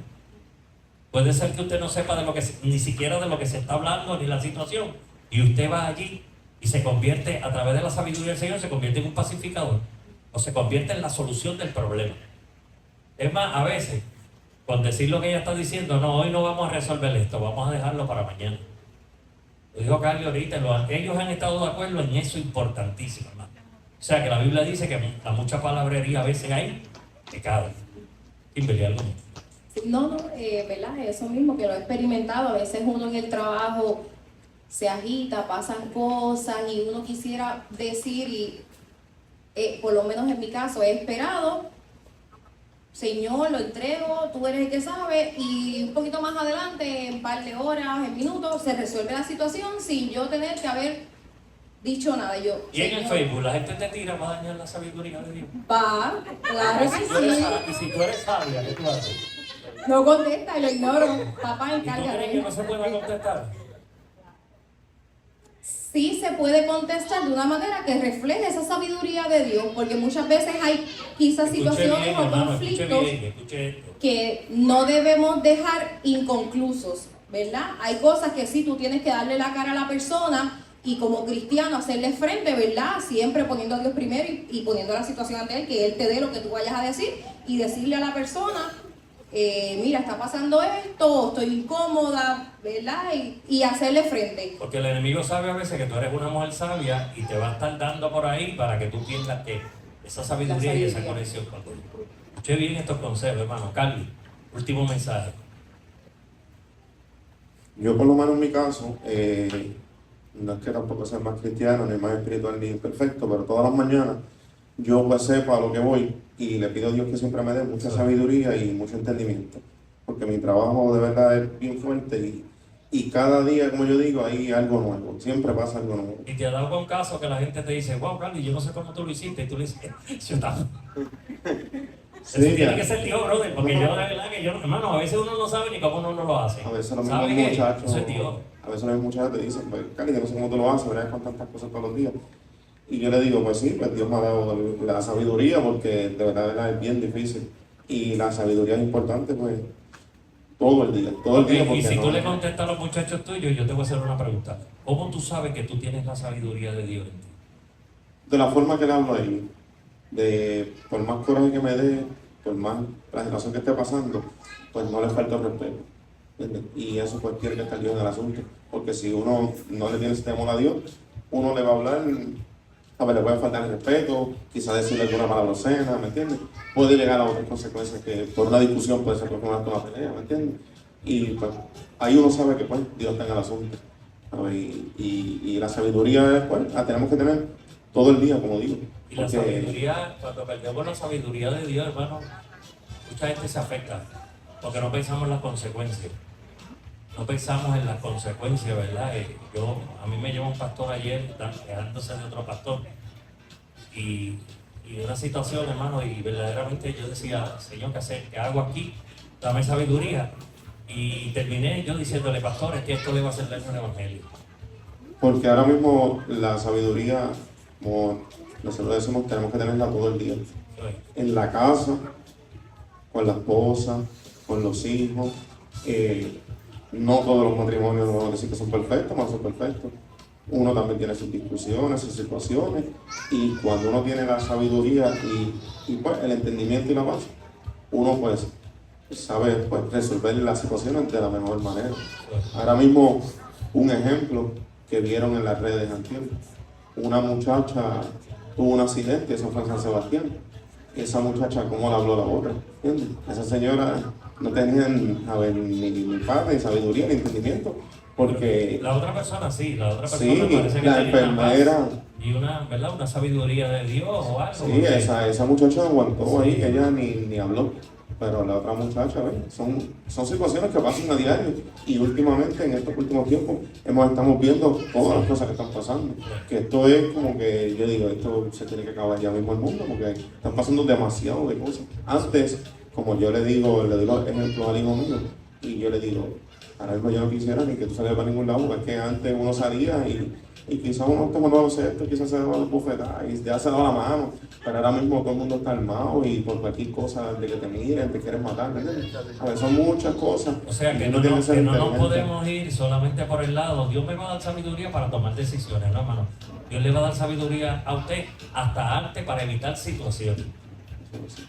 Puede ser que usted no sepa ni siquiera de lo que se está hablando, ni la situación, y usted va allí y se convierte, a través de la sabiduría del Señor, se convierte en un pacificador, o se convierte en la solución del problema. Es más, a veces, con decir lo que ella está diciendo, no, hoy no vamos a resolver esto, vamos a dejarlo para mañana. Lo dijo Carly ahorita, ellos han estado de acuerdo en eso importantísimo, hermano. O sea, que la Biblia dice que la mucha palabrería a veces hay pecado. Kimberly, algo más. No, ¿verdad? Eso mismo que lo he experimentado. A veces uno en el trabajo se agita, pasan cosas y uno quisiera decir, y por lo menos en mi caso, he esperado, Señor, lo entrego, tú eres el que sabe, y un poquito más adelante, en un par de horas, en minutos, se resuelve la situación sin yo tener que haber dicho nada. Y en el Facebook, la gente te tira para dañar la sabiduría de Dios. Va, claro que Y sí. si tú eres sabia, ¿qué tú haces? No contesta, lo ignoro. Papá, ¿Y tú crees encárgate. que no se puede contestar? Sí se puede contestar de una manera que refleje esa sabiduría de Dios, porque muchas veces hay quizás situaciones o conflictos Escuche esto. que no debemos dejar inconclusos, ¿verdad? Hay cosas que sí tú tienes que darle la cara a la persona y como cristiano hacerle frente, ¿verdad? Siempre poniendo a Dios primero y poniendo la situación ante Él, que Él te dé lo que tú vayas a decir y decirle a la persona, mira, está pasando esto, estoy incómoda, ¿verdad? Y hacerle frente. Porque el enemigo sabe a veces que tú eres una mujer sabia y te va a estar dando por ahí para que tú entiendas que esa sabiduría y esa conexión con Dios. Escuché bien estos consejos, hermano. Carly, último mensaje. Yo por lo menos en mi caso, no es que tampoco sea más cristiano, ni más espiritual, ni perfecto, pero todas las mañanas yo pues sepa a lo que voy y le pido a Dios que siempre me dé mucha sabiduría y mucho entendimiento, porque mi trabajo de verdad es bien fuerte y cada día, como yo digo, hay algo nuevo, siempre pasa algo nuevo. Y te ha dado con caso que la gente te dice, wow, Carly, yo no sé cómo tú lo hiciste, y tú le dices, yo tampoco. Sí, Eso tiene que ser Dios, brother, porque yo, de verdad, que yo, hermano, a veces uno no sabe ni cómo uno lo hace. A veces los mismos ¿Sabe qué? muchachos, Eso es Dios. a veces los mismos muchachos te dicen, pues, Carly, yo no sé cómo tú lo haces, ¿verdad? Con tantas cosas todos los días. Y yo le digo, pues sí, pues Dios me ha dado la sabiduría, porque de verdad es bien difícil. Y la sabiduría es importante, pues, todo el día. Y si no, tú le contestas a los muchachos tuyos, yo te voy a hacer una pregunta. ¿Cómo tú sabes que tú tienes la sabiduría de Dios en ti? de la forma que le hablo a ellos, de por más coraje que me dé, por más la situación que esté pasando, pues no le falta el respeto. ¿Entiendes? Y eso pues tiene que estar Dios en el asunto, porque si uno no le tiene ese temor a Dios, uno le va a hablar, a ver, le puede faltar el respeto, quizás decirle alguna palabra obscena, ¿me entiendes? Puede llegar a otras consecuencias que por una discusión puede ser por una pelea, ¿me entiendes? Y pues ahí uno sabe que pues Dios está en el asunto. Y la sabiduría pues la tenemos que tener todo el día, como digo. Y la sabiduría, cuando perdemos la sabiduría de Dios, hermano, mucha gente se afecta, porque no pensamos en las consecuencias. No pensamos en las consecuencias, ¿verdad? A mí me llevó un pastor ayer, quejándose de otro pastor, y una situación, hermano, y verdaderamente yo decía, Señor, ¿qué hacer? ¿Qué hago aquí? Dame sabiduría. Y terminé yo diciéndole, pastor, es que esto le va a hacer daño al evangelio. Porque ahora mismo la sabiduría, como nosotros decimos, tenemos que tenerla todo el día. En la casa, con la esposa, con los hijos. No todos los matrimonios no van a decir que son perfectos, no son perfectos. Uno también tiene sus discusiones, sus situaciones, y cuando uno tiene la sabiduría y pues, el entendimiento y la paz, uno pues sabe pues, resolver las situaciones de la mejor manera. Ahora mismo, un ejemplo que vieron en las redes anteriores, una muchacha tuvo un accidente, eso fue en San Sebastián. Esa muchacha, ¿cómo le habló la otra? ¿Entiendes? Esa señora no tenía ni paz, ni sabiduría, ni entendimiento, porque... La otra persona sí, la otra persona sí, parece que la tenía enfermera... una paz y ¿verdad? Una sabiduría de Dios o algo. Sí, porque... esa muchacha aguantó ahí, ella ni habló. Pero la otra muchacha, ¿ves? Son situaciones que pasan a diario, y últimamente, en estos últimos tiempos, estamos viendo todas las cosas que están pasando. Que esto es como que, yo digo, esto se tiene que acabar ya mismo el mundo, porque están pasando demasiado de cosas. Antes, como yo le digo ejemplos al hijo mío, y yo le digo, ahora mismo yo no quisiera ni que tú salieras para ningún lado, porque es que antes uno salía y quizás uno tomaba esto, quizás se daba la bofetada y ya se daba la mano, pero ahora mismo todo el mundo está armado y por cualquier cosa de que te miren, te quieren matar, ¿entiendes? A ver, son muchas cosas. O sea que no nos podemos ir solamente por el lado, Dios me va a dar sabiduría para tomar decisiones, ¿no, hermano? Dios le va a dar sabiduría a usted, hasta arte para evitar situaciones.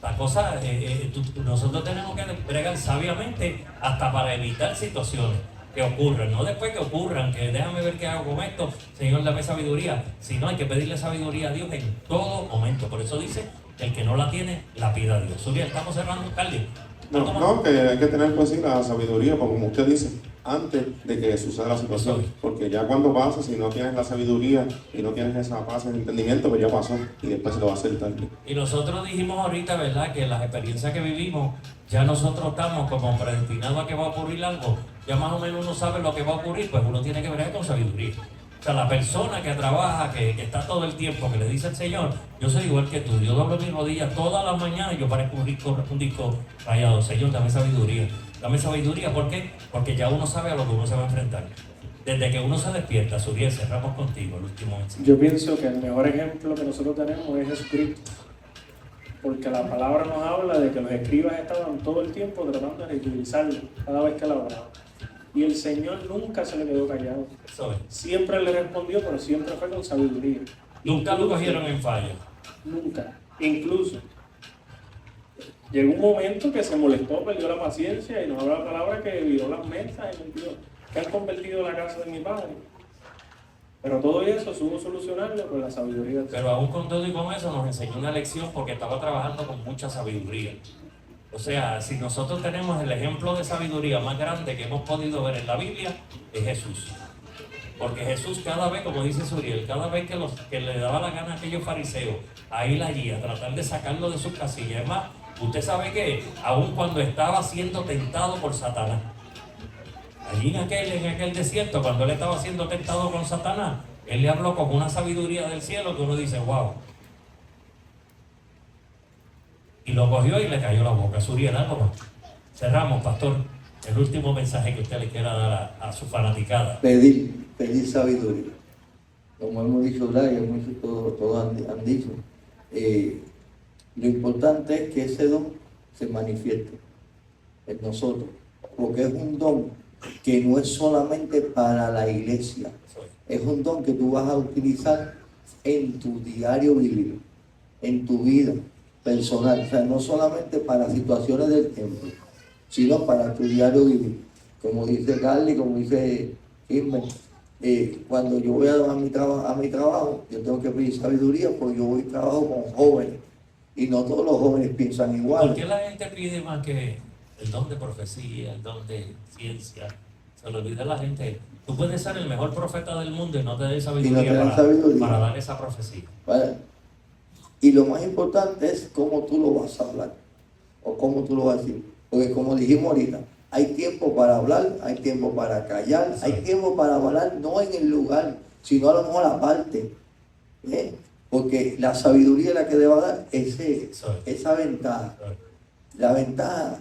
La cosa, nosotros tenemos que bregar sabiamente hasta para evitar situaciones que ocurran, no después que ocurran, que déjame ver qué hago con esto, Señor, dame sabiduría. Si no, hay que pedirle sabiduría a Dios en todo momento. Por eso dice que el que no la tiene, la pida a Dios. Zuria, estamos cerrando, Carly. No, que hay que tener pues sí la sabiduría, porque como usted dice, antes de que suceda la situación, porque ya cuando pasa, si no tienes la sabiduría y no tienes esa paz, ese entendimiento, pues ya pasó y después se lo va a hacer tarde. Y nosotros dijimos ahorita, ¿verdad?, que las experiencias que vivimos, ya nosotros estamos como predestinados a que va a ocurrir algo, ya más o menos uno sabe lo que va a ocurrir, pues uno tiene que ver con sabiduría. O sea, la persona que trabaja, que está todo el tiempo, que le dice al Señor, yo soy igual que tú, yo doblo mis rodillas todas las mañanas y yo parezco un disco rayado. Señor, dame sabiduría. Dame sabiduría, ¿por qué? Porque ya uno sabe a lo que uno se va a enfrentar. Desde que uno se despierta, Zuria, cerramos contigo el último mensaje. Yo pienso que el mejor ejemplo que nosotros tenemos es Jesucristo. Porque la palabra nos habla de que los escribas estaban todo el tiempo tratando de ridiculizarlo cada vez que la oraban. Y el Señor nunca se le quedó callado. Siempre le respondió, pero siempre fue con sabiduría. Nunca lo cogieron en falla. Nunca. Incluso llegó un momento que se molestó, perdió la paciencia y nos habla la palabra que viró las mesas y mentió, que han convertido la casa de mi padre. Pero todo eso supo solucionarlo con la sabiduría. Pero aún con todo y con eso nos enseñó una lección porque estaba trabajando con mucha sabiduría. O sea, si nosotros tenemos el ejemplo de sabiduría más grande que hemos podido ver en la Biblia, es Jesús. Porque Jesús cada vez, como dice Suriel, cada vez que le daba la gana a aquellos fariseos a ir allí, a tratar de sacarlo de sus casillas. Es más, usted sabe que aún cuando estaba siendo tentado por Satanás, allí en aquel desierto, cuando él estaba siendo tentado con Satanás, él le habló con una sabiduría del cielo que uno dice, wow. Y lo cogió y le cayó la boca. Suriel, algo más. Cerramos, pastor. El último mensaje que usted le quiera dar a su fanaticada. Pedir sabiduría. Como hemos dicho, Brian, todos han dicho. Lo importante es que ese don se manifieste en nosotros. Porque es un don que no es solamente para la iglesia. Es un don que tú vas a utilizar en tu diario vivir, en tu vida personal, o sea, no solamente para situaciones del templo, sino para tu diario vivir. Como dice Carly, como dice Ismael, cuando yo voy a mi trabajo, yo tengo que pedir sabiduría porque yo voy y trabajo con jóvenes y no todos los jóvenes piensan igual. ¿Por qué la gente pide más que el don de profecía, el don de ciencia? Se le olvida a la gente. Tú puedes ser el mejor profeta del mundo y no te des sabiduría, para dar esa profecía. ¿Vale? Y lo más importante es cómo tú lo vas a hablar o cómo tú lo vas a decir. Porque como dijimos ahorita, hay tiempo para hablar, hay tiempo para callar, hay tiempo para hablar no en el lugar, sino a lo mejor aparte. Porque la sabiduría es la que debe dar esa ventaja. La ventaja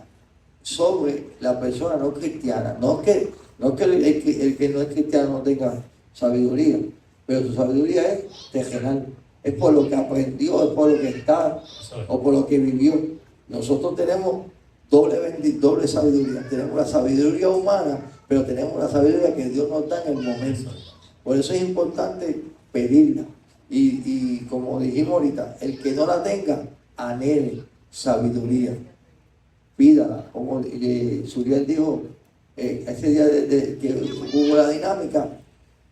sobre la persona no cristiana. No que el que no es cristiano no tenga sabiduría, pero su sabiduría es terrenal. Es por lo que aprendió, es por lo que está o por lo que vivió. Nosotros tenemos doble sabiduría. Tenemos la sabiduría humana, pero tenemos la sabiduría que Dios nos da en el momento. Por eso es importante pedirla. Y como dijimos ahorita, el que no la tenga, anhele sabiduría. Pídala. Como Suriel dijo, ese día que hubo la dinámica,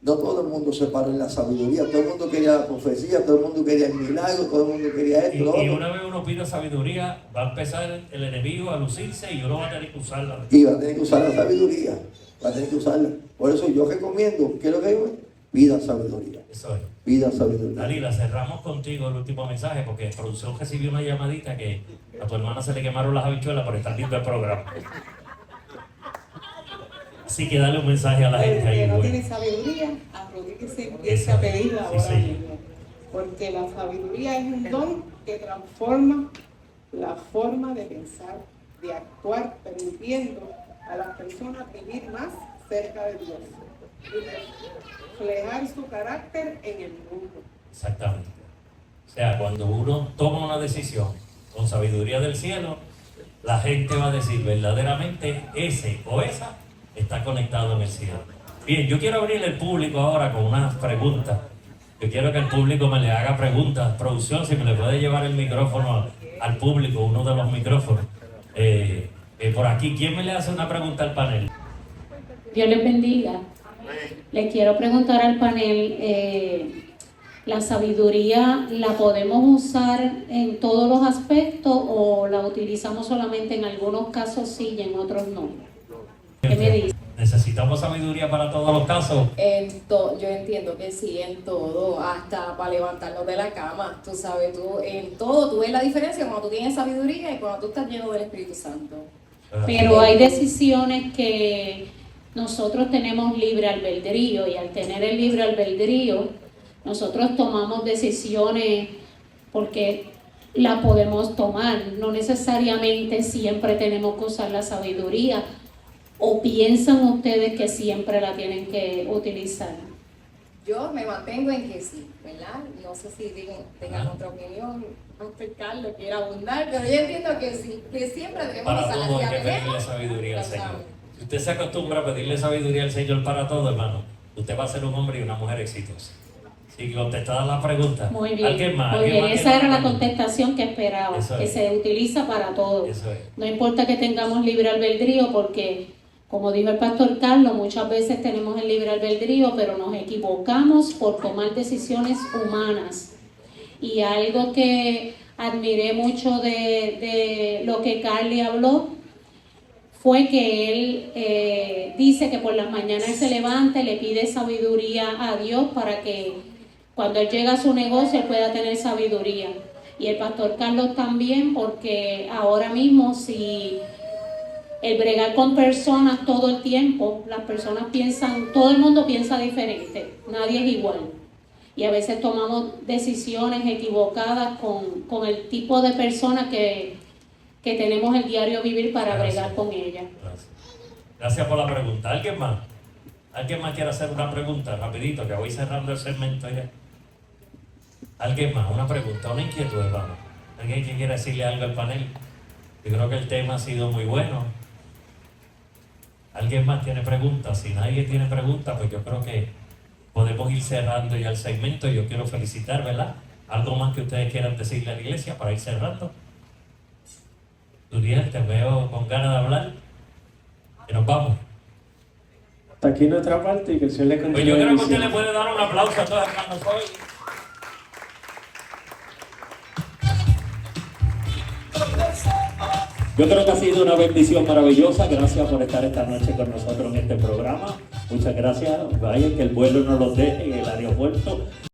no todo el mundo se paró en la sabiduría, todo el mundo quería la profecía, todo el mundo quería el milagro, todo el mundo quería esto. Y una vez uno pide sabiduría, va a empezar el enemigo a lucirse y uno va a tener que usarla. Y va a tener que usar la sabiduría, va a tener que usarla. Por eso yo recomiendo, ¿qué es lo que digo? Pida sabiduría. Eso es. Pida sabiduría. Dalila, cerramos contigo el último mensaje porque en producción recibió una llamadita que a tu hermana se le quemaron las habichuelas por estar viendo el programa. Así que dale un mensaje a la gente ahí. El que no Bueno. tiene sabiduría, arrodíllese y empiece a pedirla ahora Sí, mismo. Porque la sabiduría es un don que transforma la forma de pensar, de actuar, permitiendo a las personas vivir más cerca de Dios y reflejar su carácter en el mundo. Exactamente. O sea, cuando uno toma una decisión con sabiduría del cielo, la gente va a decir verdaderamente ese o esa está conectado en el cielo. Bien, yo quiero abrir el público ahora con unas preguntas. Yo quiero que el público me le haga preguntas. Producción, si me le puede llevar el micrófono al público, uno de los micrófonos. Por aquí, ¿quién me le hace una pregunta al panel? Dios les bendiga. Les quiero preguntar al panel, ¿la sabiduría la podemos usar en todos los aspectos o la utilizamos solamente en algunos casos sí y en otros no? ¿Qué me dice? ¿Necesitamos sabiduría para todos los casos? Yo entiendo que sí, en todo, hasta para levantarnos de la cama, tú sabes, en todo, tú ves la diferencia cuando tú tienes sabiduría y cuando tú estás lleno del Espíritu Santo. Pero hay decisiones que nosotros tenemos libre albedrío y al tener el libre albedrío, nosotros tomamos decisiones porque la podemos tomar, no necesariamente siempre tenemos que usar la sabiduría. ¿O piensan ustedes que siempre la tienen que utilizar? Yo me mantengo en que sí, ¿verdad? No sé si tengan otra opinión, Pastor Carlos quiere abundar, pero yo entiendo que sí, que siempre debemos Para usar todo hay la que pedirle sabiduría al Señor. Si usted se acostumbra a pedirle sabiduría al Señor para todo, hermano, usted va a ser un hombre y una mujer exitosa. Sí, contestada la pregunta. Muy bien, ¿Alguien más? muy bien. Esa era la pregunta? contestación que esperaba, que se utiliza para todo. Eso es. No importa que tengamos libre albedrío porque, como dijo el pastor Carlos, muchas veces tenemos el libre albedrío, pero nos equivocamos por tomar decisiones humanas. Y algo que admiré mucho de lo que Carly habló fue que él dice que por las mañanas él se levanta y le pide sabiduría a Dios para que cuando él llega a su negocio él pueda tener sabiduría. Y el pastor Carlos también, porque ahora mismo si el bregar con personas todo el tiempo, las personas piensan, todo el mundo piensa diferente, nadie es igual. Y a veces tomamos decisiones equivocadas con el tipo de personas que tenemos el diario vivir para bregar con ella. Gracias por la pregunta. ¿Alguien más? ¿Alguien más quiere hacer una pregunta? Rapidito, que voy cerrando el segmento ya. ¿Alguien más? Una pregunta, una inquietud, hermano. ¿Alguien que quiera decirle algo al panel? Yo creo que el tema ha sido muy bueno. ¿Alguien más tiene preguntas? Si nadie tiene preguntas, pues yo creo que podemos ir cerrando ya el segmento. Yo quiero felicitar, ¿verdad? ¿Algo más que ustedes quieran decirle a la iglesia para ir cerrando? Uriel, te veo con ganas de hablar. Que nos vamos. Hasta aquí nuestra parte y que el Señor le Pues continúe yo creo que usted bendiciendo. le puede dar un aplauso a todos los hermanos hoy. Yo creo que ha sido una bendición maravillosa. Gracias por estar esta noche con nosotros en este programa. Muchas gracias. Vaya que el vuelo no los deje en el aeropuerto.